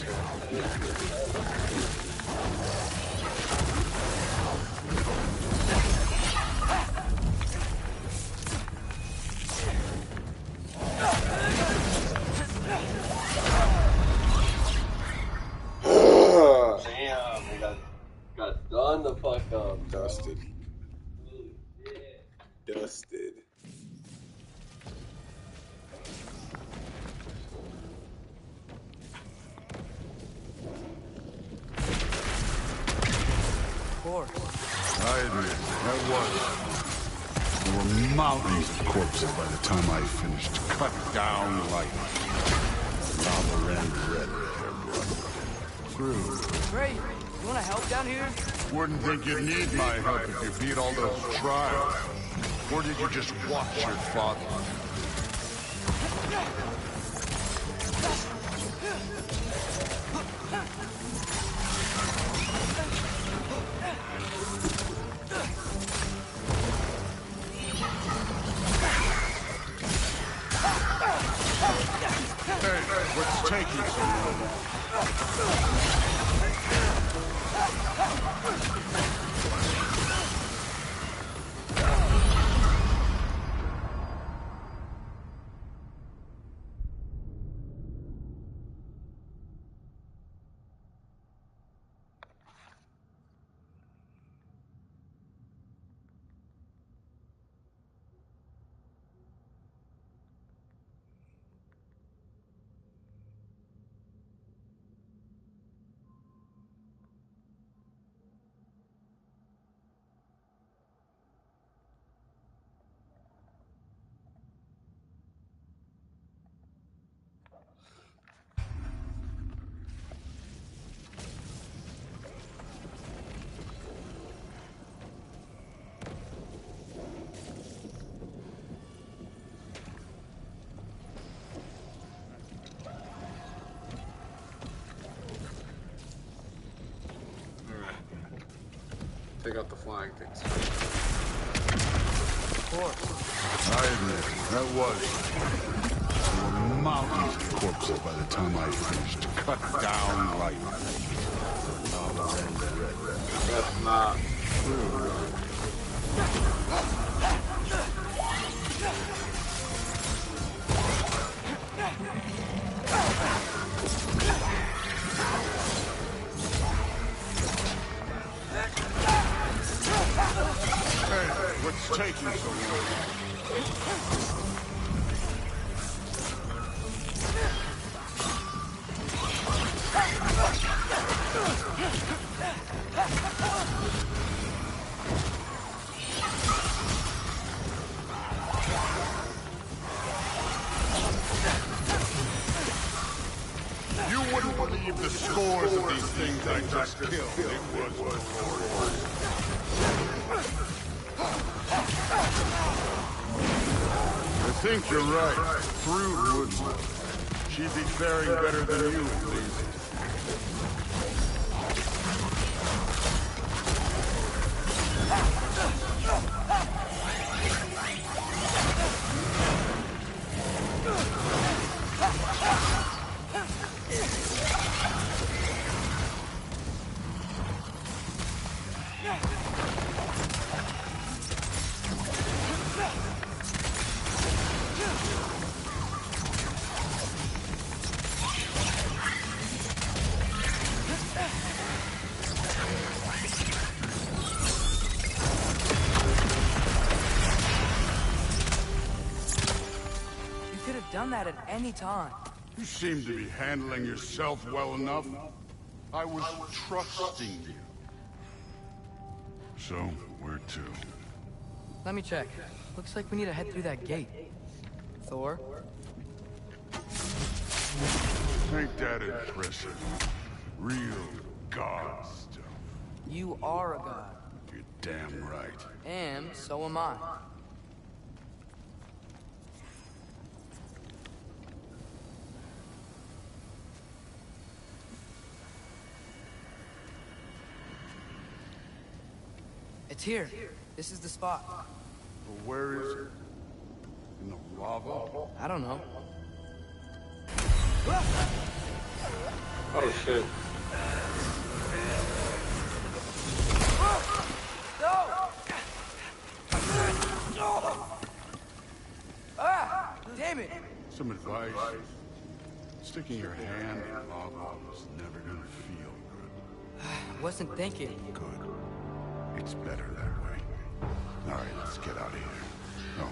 Damn, we got done the fuck up. Dusted. Dusted. Of course. I admit, that was. There were mountains of corpses by the time I finished. Cut down like lava ran red with their blood. True. Great. You want to help down here? Wouldn't think you'd need my help if you beat all those trials. Or did you just watch your father? Hey, what's taking so long? Take out the flying things. I admit, that was. There were mountains of corpses by the time I finished. Cut down light. That's not true. Hey, what's taking so long? You wouldn't believe the scores of these things I just killed. It was glorious. I think you're right. Through Woodward. She'd be faring better than you, at least. Done that at any time. You seem to be handling yourself well enough. I was trusting you. So, where to? Let me check. Looks like we need to head through that gate. Thor? Ain't that impressive? Real god stuff. You are a god. You're damn right. And so am I. It's here. This is the spot. Well, where is it? In the lava? I don't know. Oh shit. Ah! Damn it! Some advice. Sticking your hand in lava is never gonna feel good. Wasn't thinking. Good. It's better that way. All right, let's get out of here. No.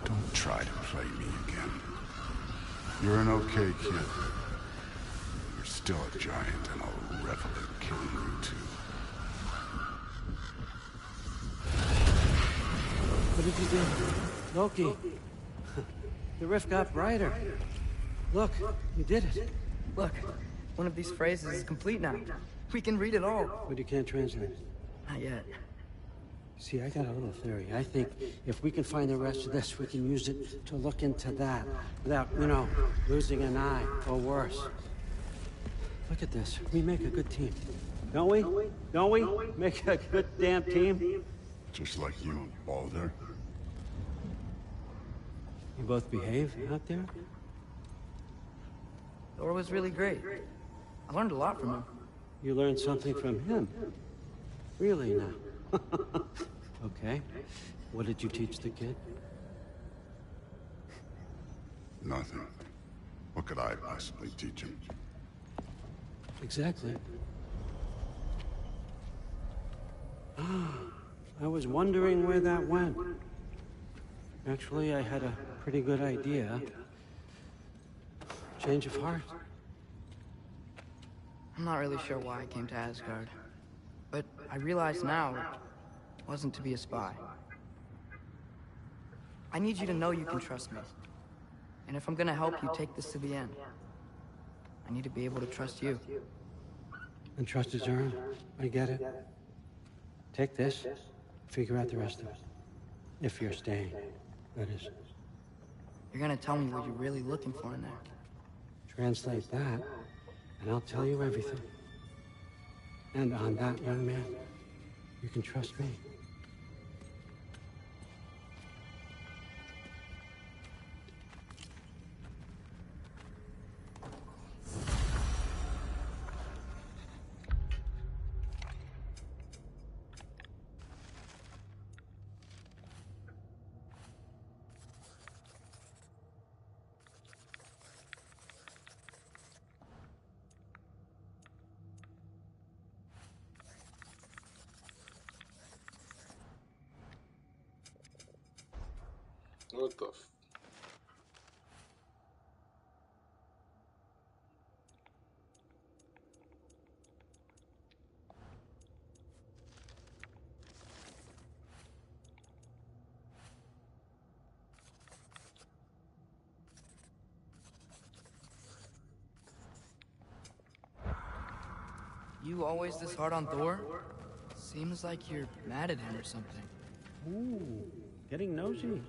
Don't try to play me again. You're an okay kid. You're still a giant, and I'll revel in killing you too. What did you do? Loki. The rift got brighter. Look, you did it. Look, one of these phrases is complete now. We can read it all. But you can't translate it. Not yet. See, I got a little theory. I think if we can find the rest of this, we can use it to look into that without, you know, losing an eye or worse. Look at this. We make a good team. Don't we? Don't we? Make a good damn team? Just like you and Baldur. You both behave out there? Thor was really great. I learned a lot from him. You learned something from him? Really now? Okay. What did you teach the kid? Nothing. What could I possibly teach him? Exactly. I was wondering where that went. Actually, I had a pretty good idea. Change of heart. I'm not really sure why I came to Asgard. But I realize now it wasn't to be a spy. I need you to know you can trust me. And if I'm gonna help you take this to the end, I need to be able to trust you. And trust is earned. I get it. Take this, figure out the rest of it. If you're staying, that is. You're gonna tell me what you're really looking for in there. Translate that, and I'll tell you everything. And on that, young man, you can trust me. What the f... You always this hard on Thor? Seems like you're mad at him or something. Ooh, getting nosy,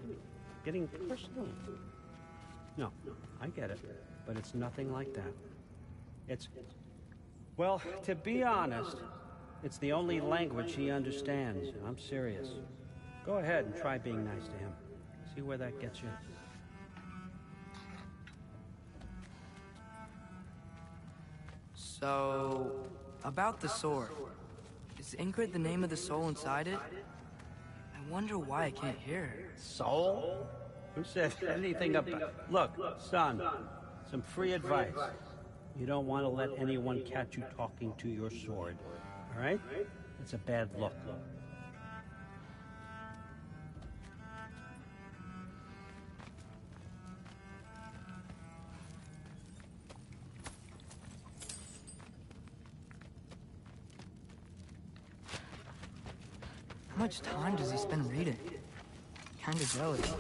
getting personal. No, I get it, but it's nothing like that. Well, to be honest, it's the only language he understands, and I'm serious. Go ahead and try being nice to him. See where that gets you. So, about the sword. Is Ingrid the name of the soul inside it? I wonder why I can't hear her. Soul? Who said anything about... Look, son, some free advice. You don't want to let anyone catch you talking to your sword, all right? It's a bad look. How much time does he spend reading? Kinda jealous.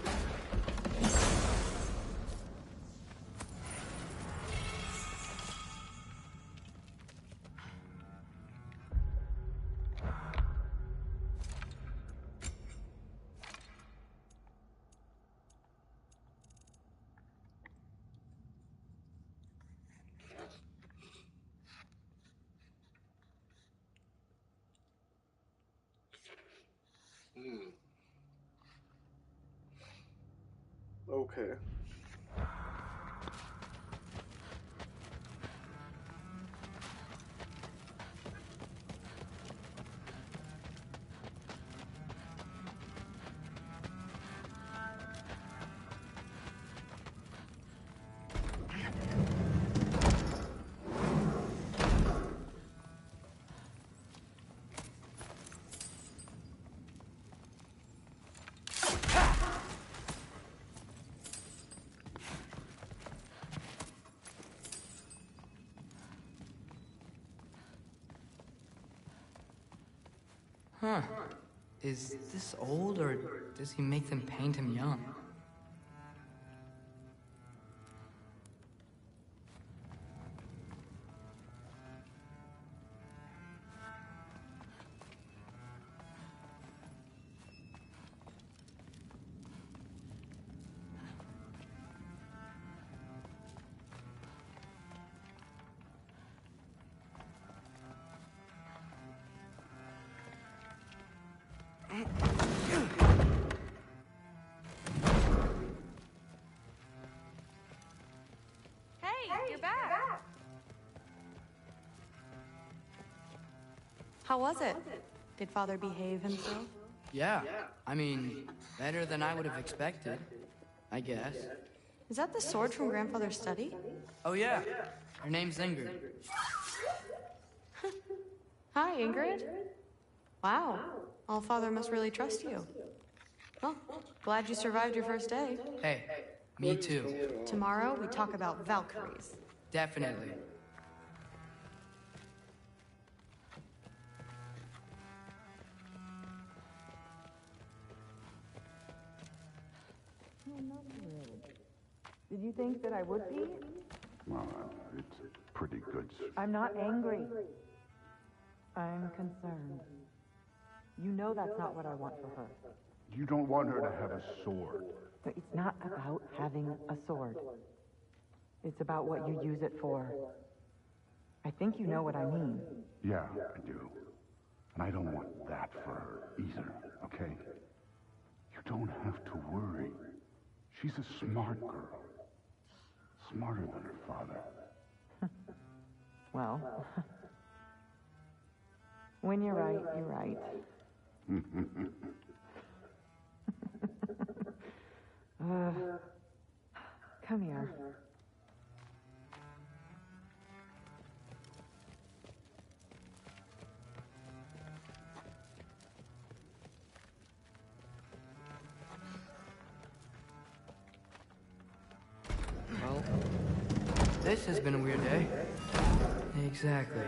Okay. Huh. Is this old, or does he make them paint him young? Hey, you're back. How was it? Did Father behave himself? Yeah. I mean, better than I would have expected, I guess. Is that the sword from Grandfather's study? Oh yeah. Her name's Ingrid. Hi, Ingrid. Wow. All-Father must really trust you. Well, glad you survived your first day. Hey, me too. Tomorrow, we talk about Valkyries. Definitely. Did you think that I would be? Well, it's pretty good. I'm not angry. I'm concerned. You know that's not what I want for her. You don't want her to have a sword. But it's not about having a sword. It's about what you use it for. I think you know what I mean. Yeah, I do. And I don't want that for her either, okay? You don't have to worry. She's a smart girl. Smarter than her father. Well, when you're right, you're right. Come here. this has been a weird day. Exactly.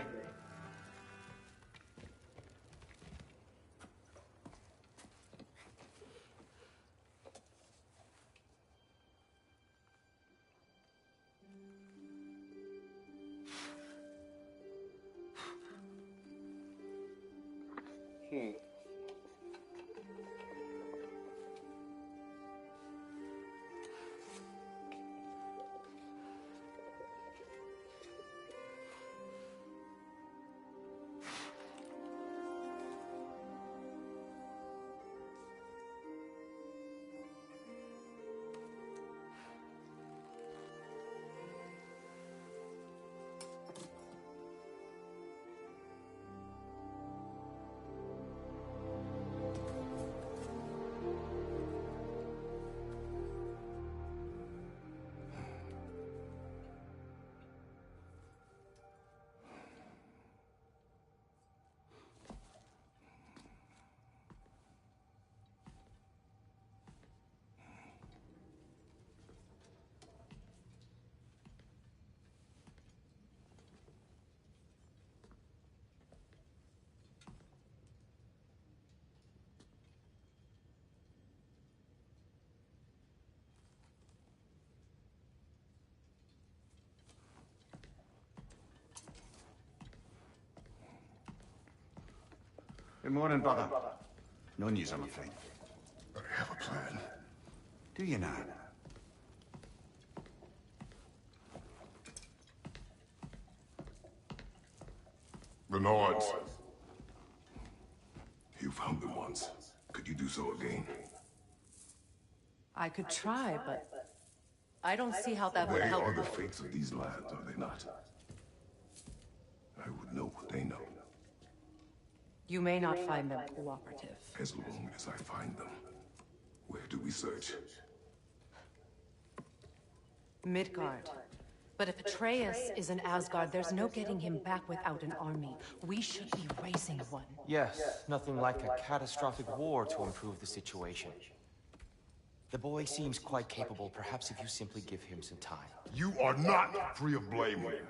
Good morning, brother. No news, I'm afraid. I have a plan. Do you now? The Nords. You found them once. Could you do so again? I could try, but I don't see how that would They help. are the fates of these lands, are they not? I would know what they know. You may not find them cooperative. As long as I find them. Where do we search? Midgard. But if Atreus is in Asgard, there's no getting him back without an army. We should be raising one. Yes, nothing like a catastrophic war to improve the situation. The boy seems quite capable. Perhaps if you simply give him some time. You are not free of blame here.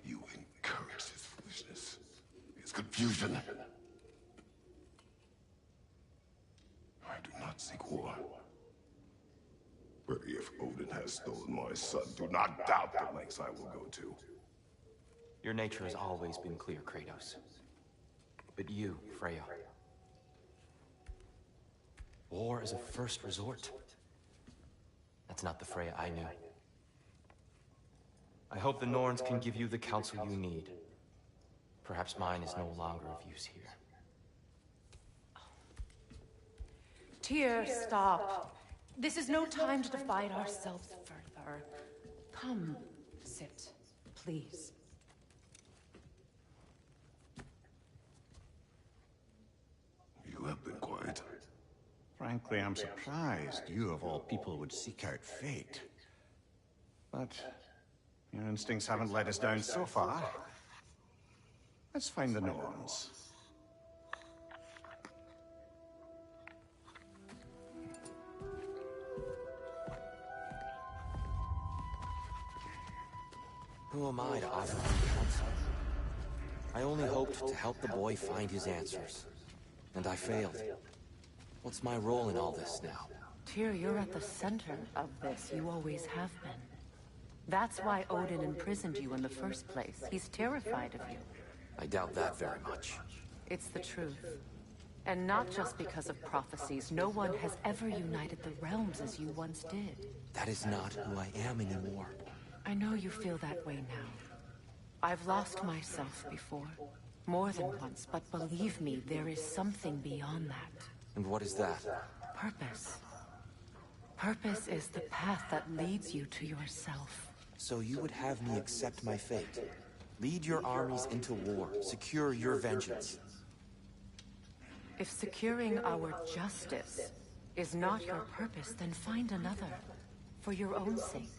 You encourage his foolishness, his confusion. I do not seek war. But if Odin has stolen my son, do not doubt the lengths I will go to. Your nature has always been clear, Kratos. But you, Freya. War is a first resort. That's not the Freya I knew. I hope the Norns can give you the counsel you need. Perhaps mine is no longer of use here. Tyr, stop. This is no time to divide ourselves further. Come, sit, please. You have been quiet. Frankly, I'm surprised you of all people would seek out fate. But your instincts haven't let us down so far. Let's find the Norns. Who am I to offer him counsel? I only hoped to help the boy find his answers. And I failed. What's my role in all this now? Tyr, you're at the center of this. You always have been. That's why Odin imprisoned you in the first place. He's terrified of you. I doubt that very much. It's the truth. And not just because of prophecies. No one has ever united the realms as you once did. That is not who I am anymore. I know you feel that way now. I've lost myself before. More than once, but believe me, there is something beyond that. And what is that? Purpose. Purpose is the path that leads you to yourself. So you would have me accept my fate? Lead your armies into war, secure your vengeance. If securing our justice is not your purpose, then find another. For your own sake.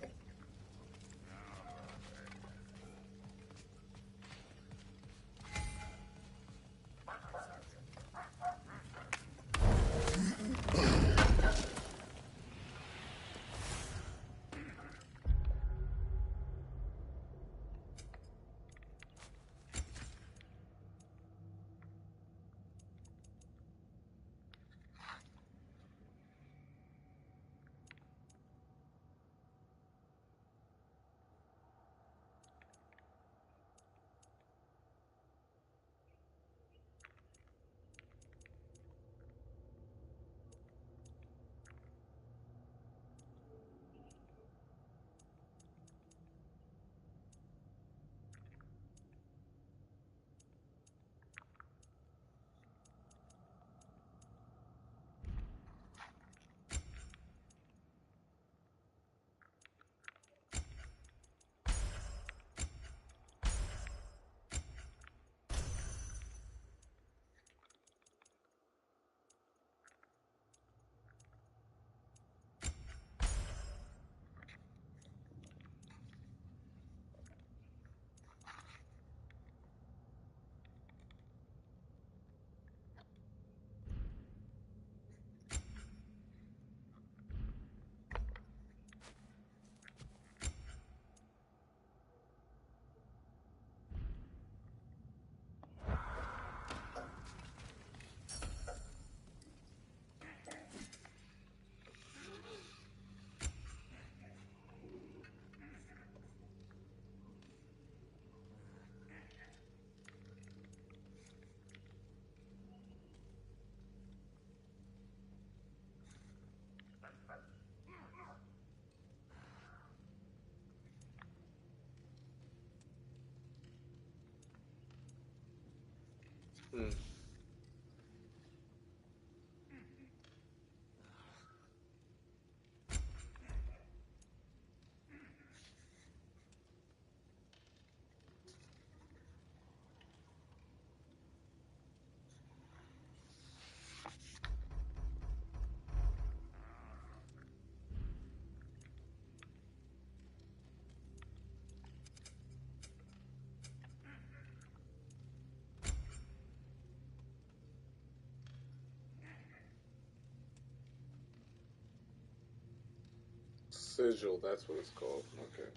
Sigil, that's what it's called. Okay.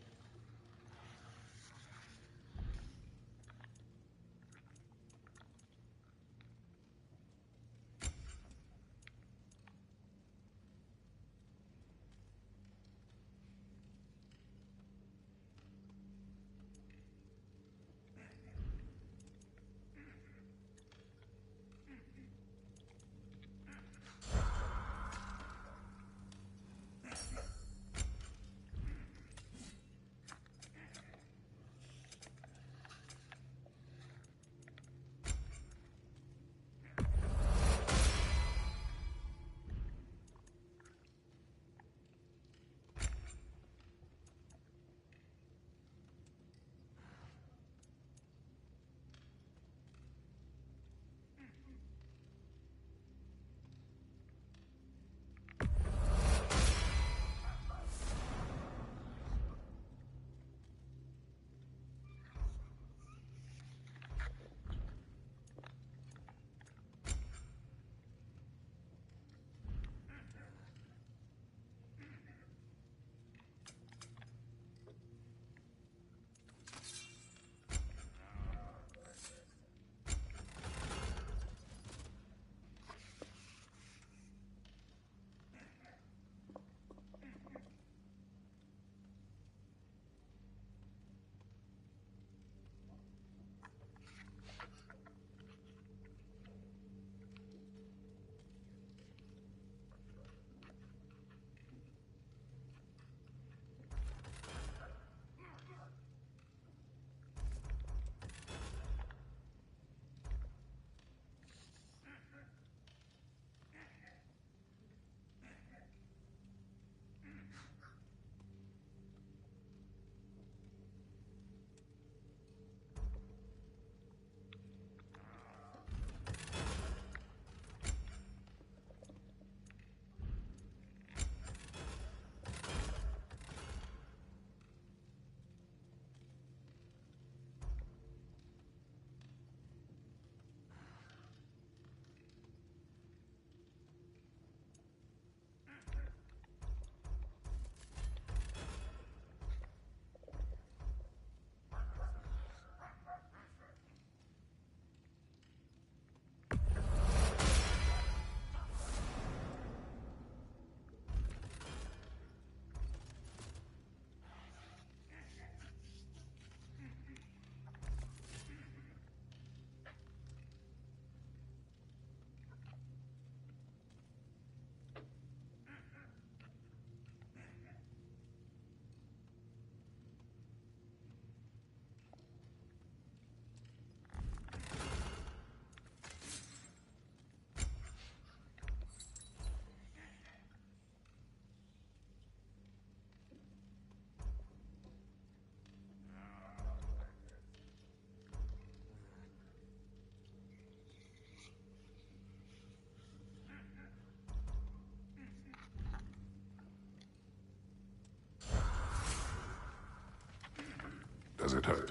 Does it hurt?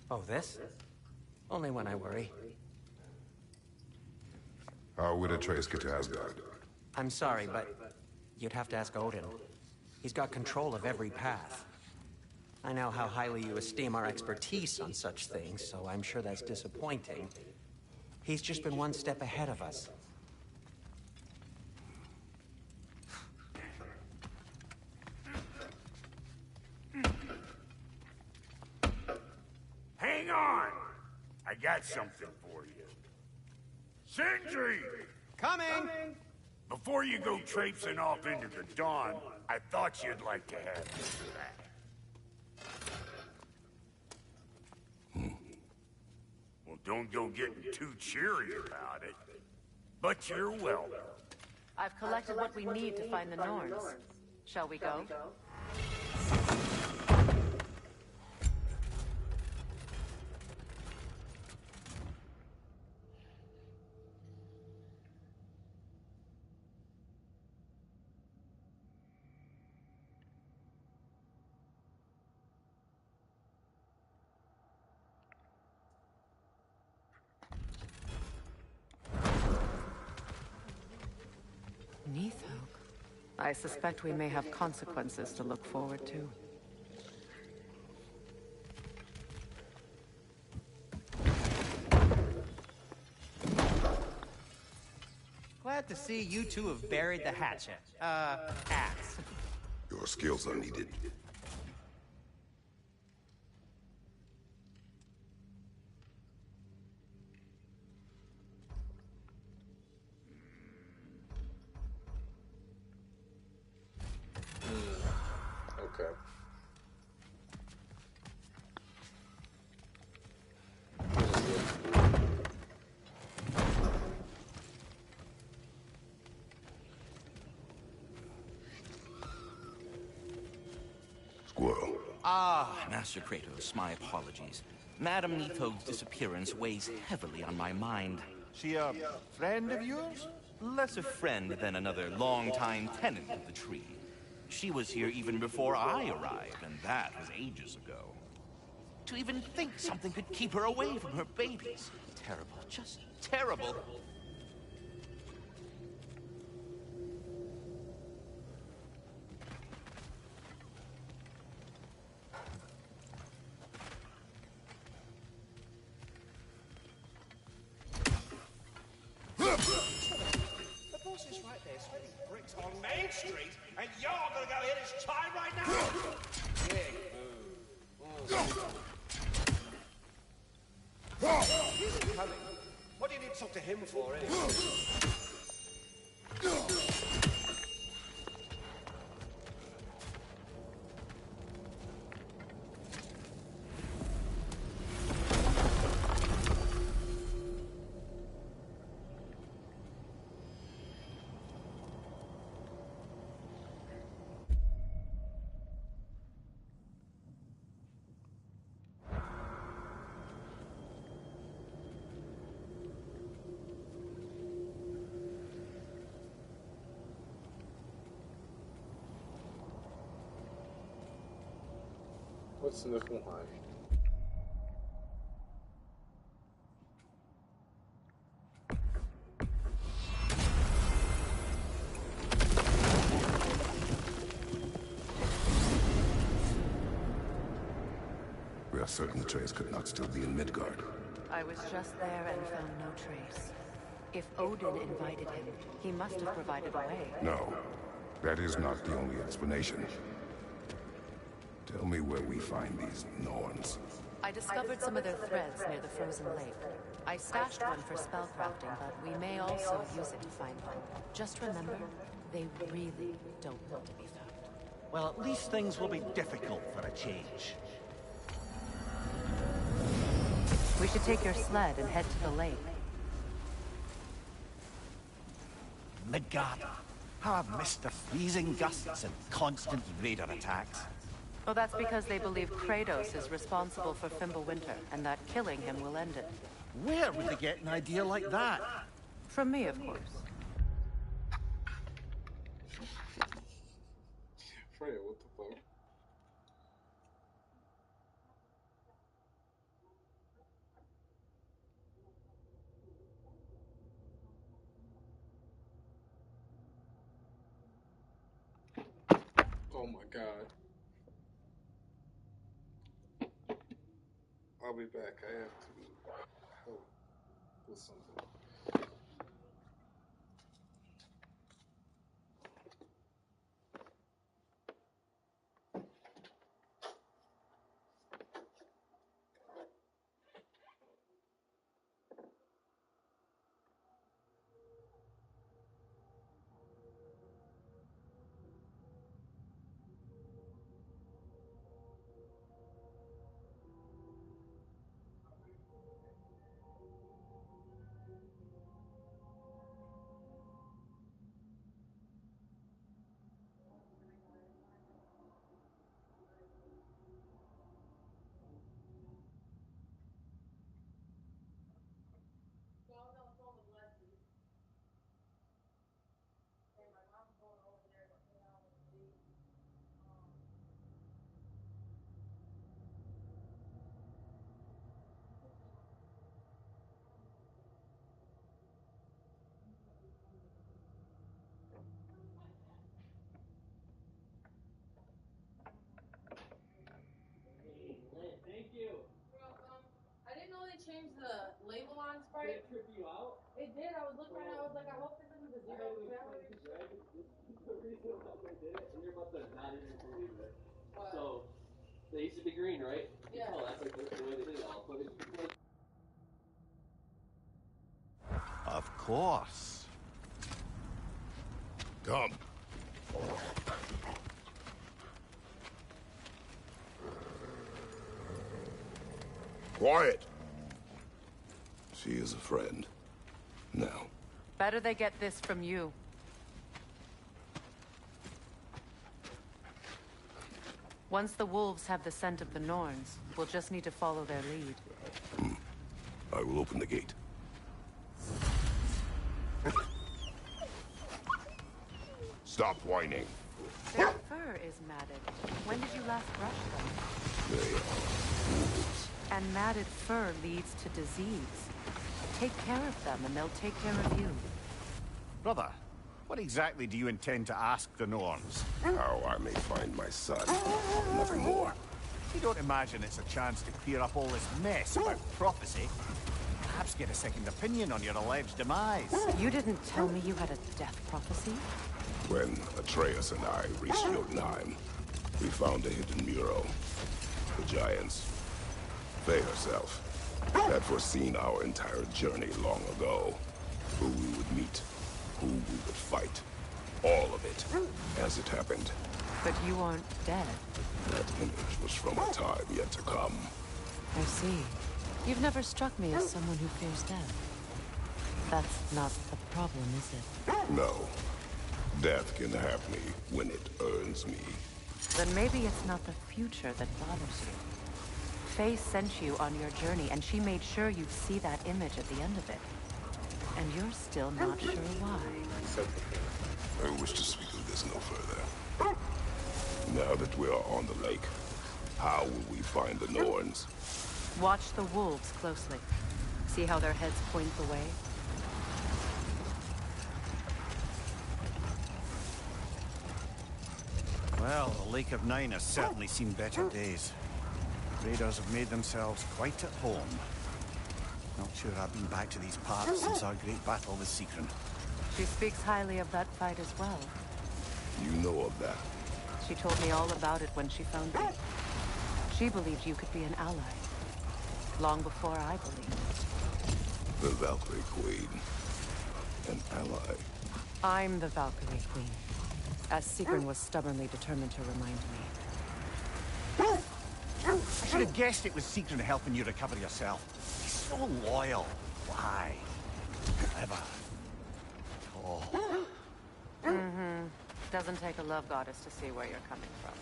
Oh, this? Only when I worry. How would Atreus get to Asgard? I'm sorry, but you'd have to ask Odin. He's got control of every path. I know how highly you esteem our expertise on such things, so I'm sure that's disappointing. He's just been one step ahead of us. Hang on! I got something for you. Sindri! Coming! Before you go traipsing off into the dawn, I thought you'd like to have this or that. Well, Don't go getting too cheery about it. But you're welcome. I've collected what we need to find the Norns. Shall we go? Neathog. I suspect we may have consequences to look forward to. Glad to see you two have buried the hatchet. Axe. Your skills are needed. Okay. Squirrel. Ah, Master Kratos, my apologies. Madame Neathog's disappearance weighs heavily on my mind. She a friend of yours? Less a friend than another longtime tenant of the tree. She was here even before I arrived, and that was ages ago. To even think something could keep her away from her babies. Terrible, just terrible. The boss is right there, sweating bricks on Main Street, and you're gonna go hit his time right now? He isn't coming. What do you need to talk to him for, anyway? What's Niflheim? We are certain Trace could not still be in Midgard. I was just there and found no trace. If Odin invited him, he must have provided a way. No, that is not the only explanation. Tell me where we find these Norns. I discovered some of their threads near the frozen lake. I stashed one for spellcrafting, but we may also use it to find them. Just remember, they really don't want to be found. Well, at least things will be difficult for a change. We should take your sled and head to the lake. Midgard. How I've missed the freezing gusts and constant raider attacks. Oh, that's because they believe Kratos is responsible for Fimbulwinter, and that killing him will end it. Where would they get an idea like that? From me, of course. Freya, what the fuck? Oh my god. I'll be back. I have to help with something. They used to be green, right? Yeah. Oh, that's like the way they did it all. But Of course. Come. Quiet. She is a friend. Now. Better they get this from you. Once the wolves have the scent of the Norns, we'll just need to follow their lead. I will open the gate. Stop whining. Their fur is matted. When did you last brush them? They are wolves. And matted fur leads to disease. Take care of them, and they'll take care of you. Brother, what exactly do you intend to ask the Norns? How I may find my son. Nothing more. You don't imagine it's a chance to clear up all this mess about prophecy? Perhaps get a second opinion on your alleged demise. You didn't tell me you had a death prophecy? When Atreus and I reached Jotunheim, we found a hidden mural. The Giants, they herself, had foreseen our entire journey long ago. Who we would meet, who we would fight. All of it, as it happened. But you aren't dead. That image was from a time yet to come. I see. You've never struck me as someone who fears death. That's not the problem, is it? No. Death can have me when it earns me. Then maybe it's not the future that bothers you. Faye sent you on your journey, and she made sure you'd see that image at the end of it. And you're still not sure why. I wish to speak of this no further. Now that we are on the lake, how will we find the Norns? Watch the wolves closely. See how their heads point the way? Well, the Lake of Nine has certainly seen better days. Raiders have made themselves quite at home. Not sure I've been back to these parts since our great battle with Secron. She speaks highly of that fight as well. You know of that? She told me all about it when she found you. She believed you could be an ally. Long before I believed. The Valkyrie Queen. An ally. I'm the Valkyrie Queen. As Secron was stubbornly determined to remind me. I should have guessed it was Secron helping you recover yourself. He's so loyal. Why? Clever. Oh. Mm-hmm. Doesn't take a love goddess to see where you're coming from.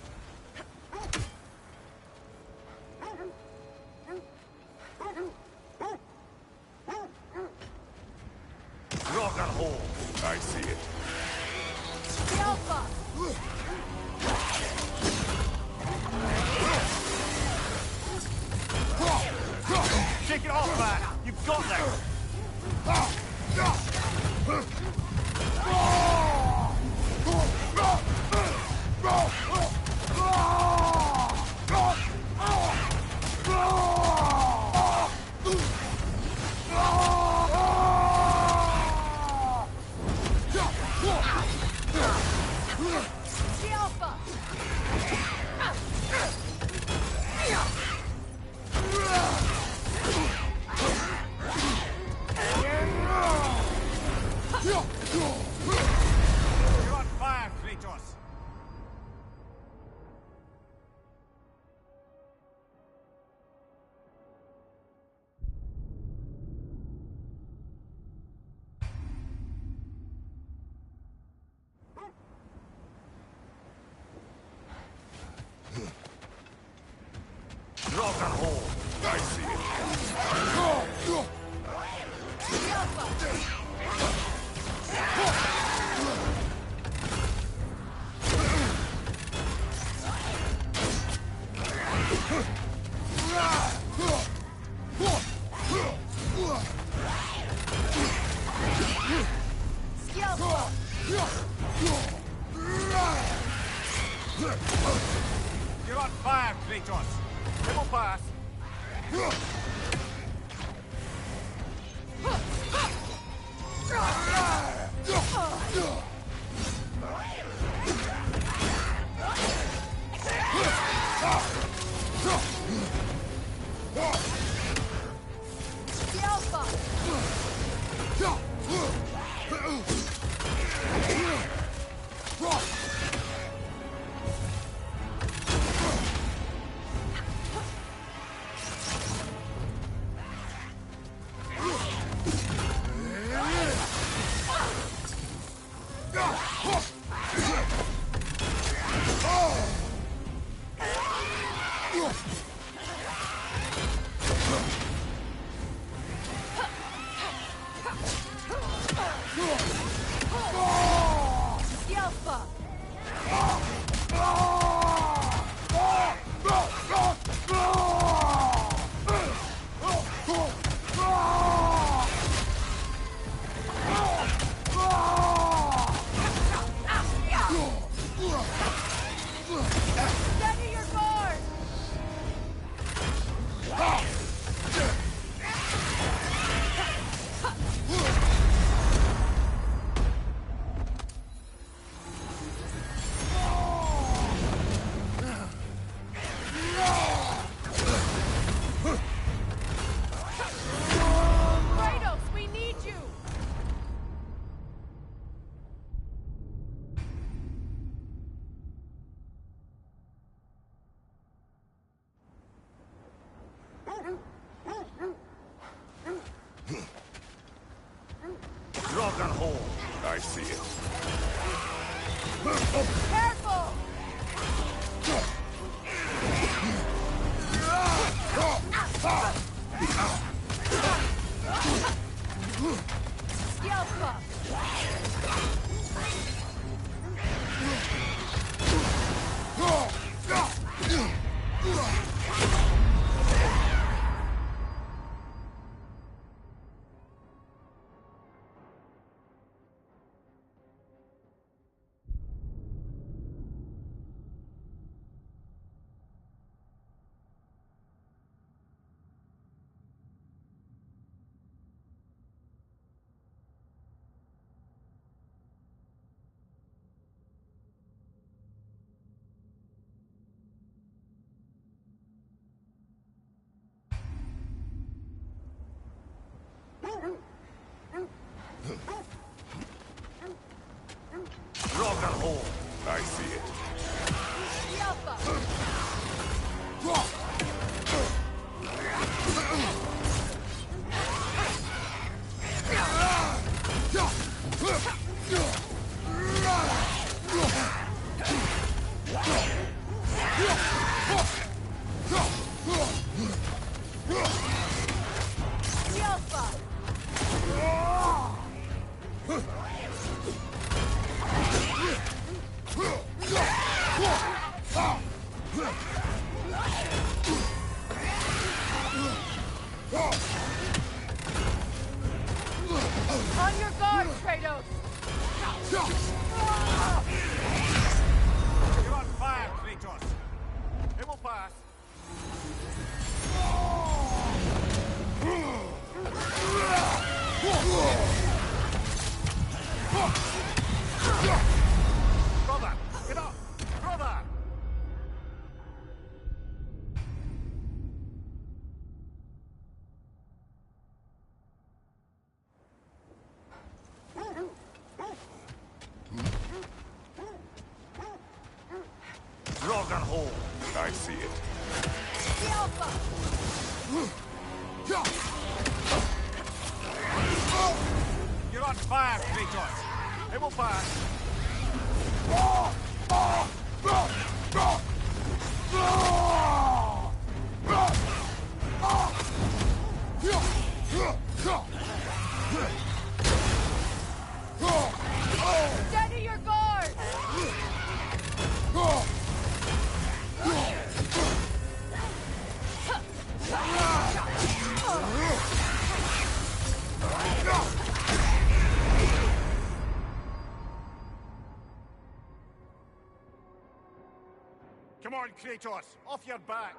Rock and hole. I see it. The Alpha! Shake it off, man! You've got this! The Alpha! You're on fire, Kratos! Rock and hole. I see it. The Alpha! You're on fire, Kratos! It will pass. The Alpha! The Alpha! Steady your guard! Kratos, we need you! Rock and hold. I see it. Careful! The Alpha! Rock and hold. I see it. The Alpha! The Alpha! On your guard, Kratos! You're on fire, Kratos. It will pass. Brother, get up! Brother! Rock and hold. I see it. The Alpha! You're on fire, Kratos. It will pass. Steady your guard! Come on, Kratos. Off your back.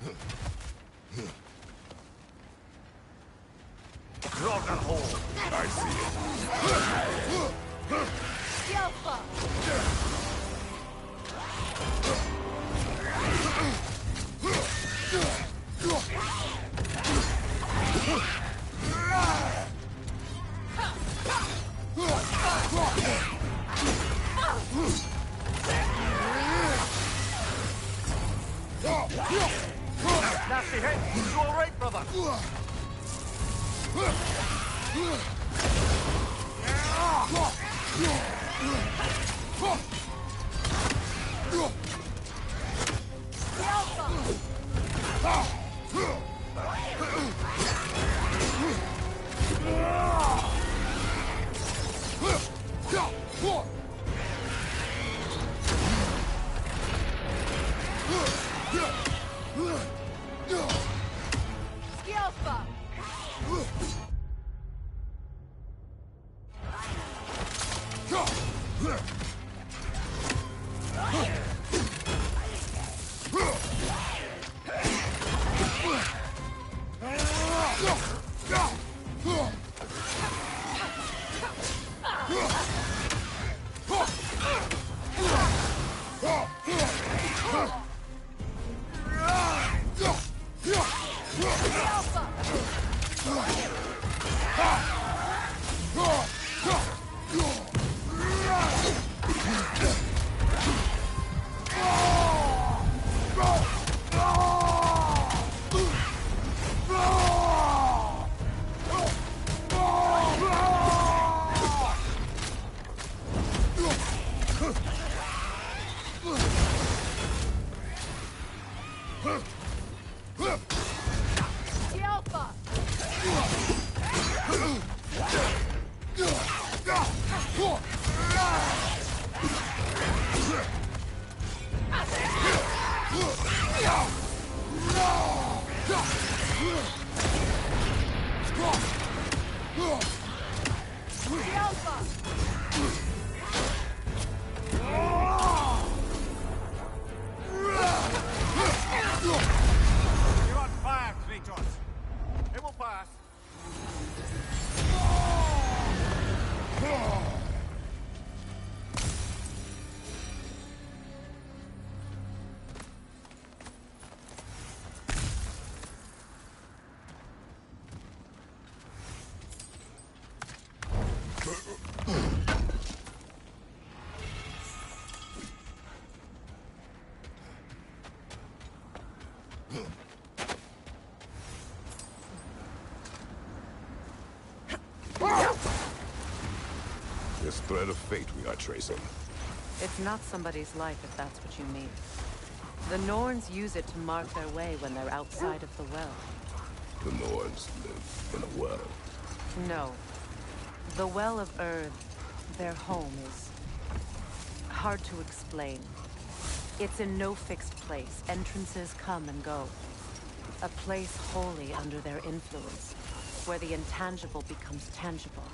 Rock and hold. I see it. Yelpa! Nasty hit. You all right, brother? This thread of fate we are tracing. It's not somebody's life, if that's what you mean. The Norns use it to mark their way when they're outside of the well. The Norns live in a well. No. The Well of Earth, their home, is hard to explain. It's in no fixed place. Entrances come and go. A place wholly under their influence, where the intangible becomes tangible.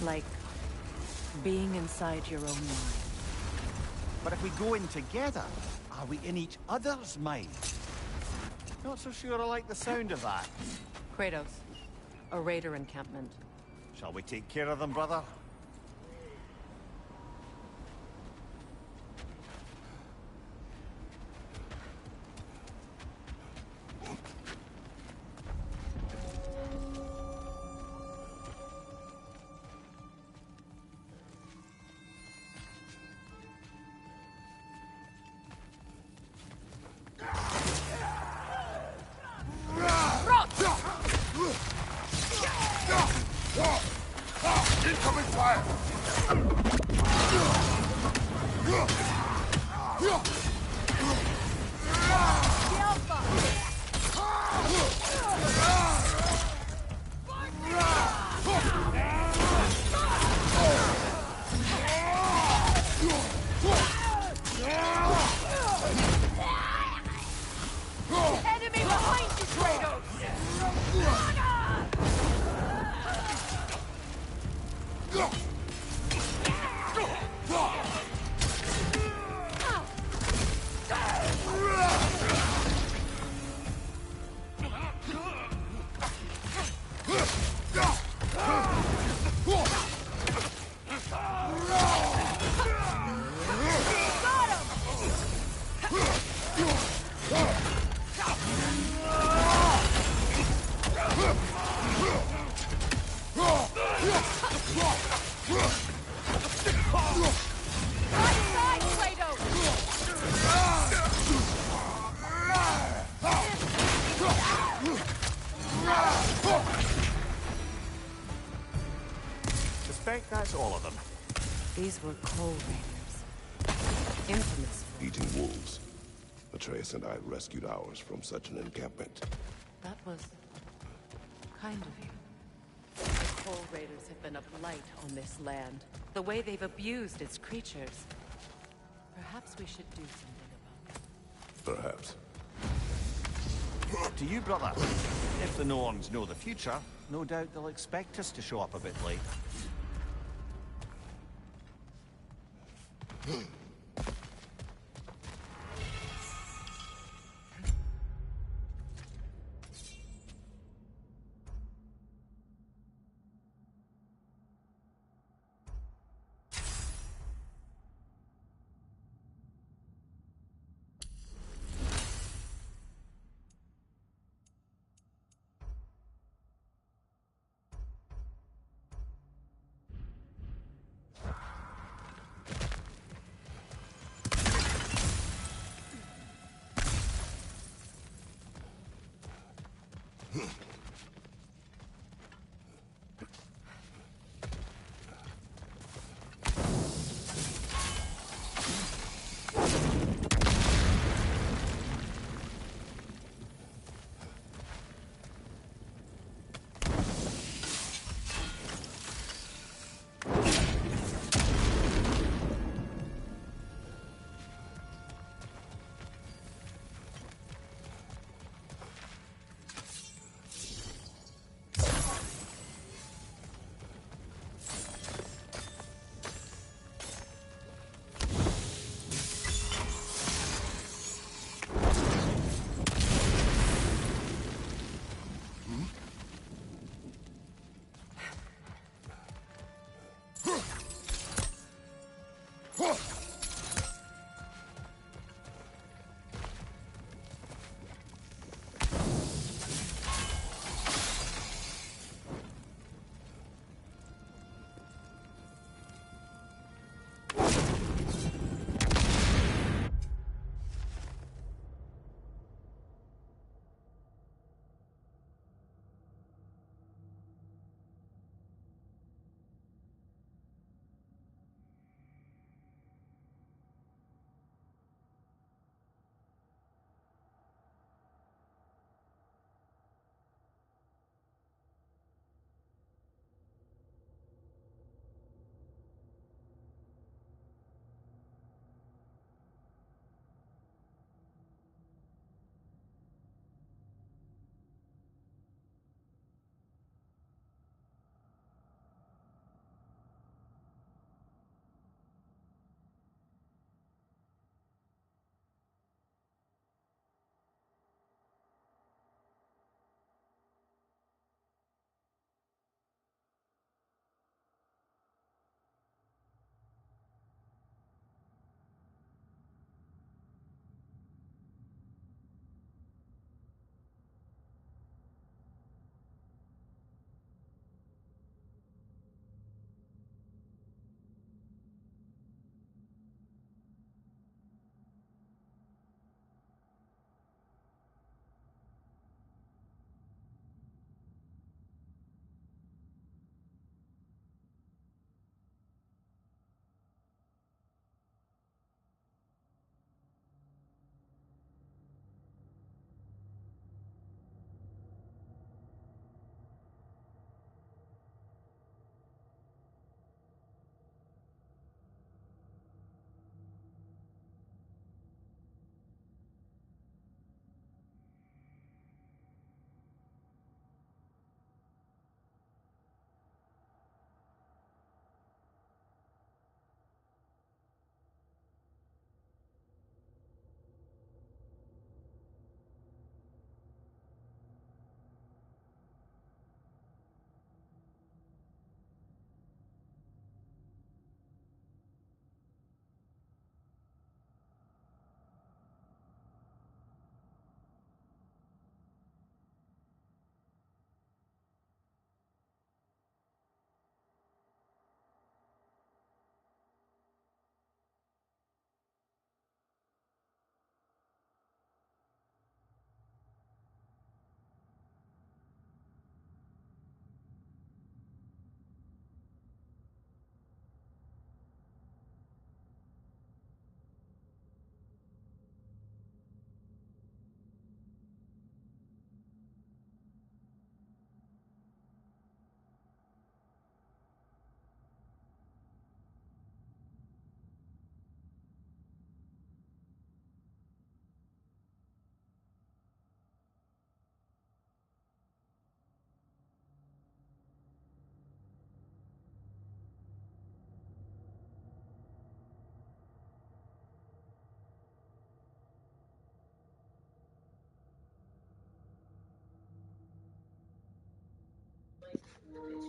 Like being inside your own mind. But if we go in together, are we in each other's mind? Not so sure I like the sound of that. Kratos, a raider encampment. Shall we take care of them, brother? Incoming fire! Yes, all of them. These were coal raiders. Infamous. Eating wolves. Atreus and I rescued ours from such an encampment. That was kind of you. The coal raiders have been a blight on this land. The way they've abused its creatures. Perhaps we should do something about it. Perhaps. To you, brother. If the Norns know the future, no doubt they'll expect us to show up a bit late.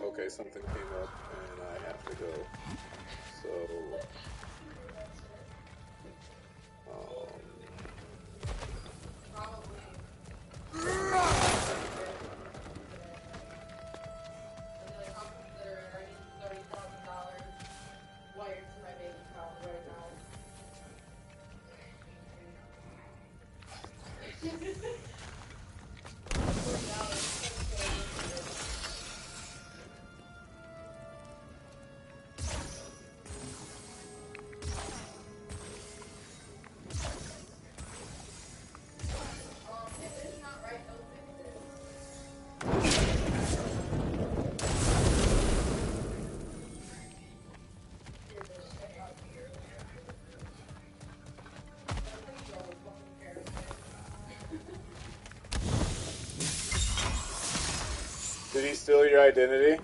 Okay, something came up and I have to go. So, did he steal your identity?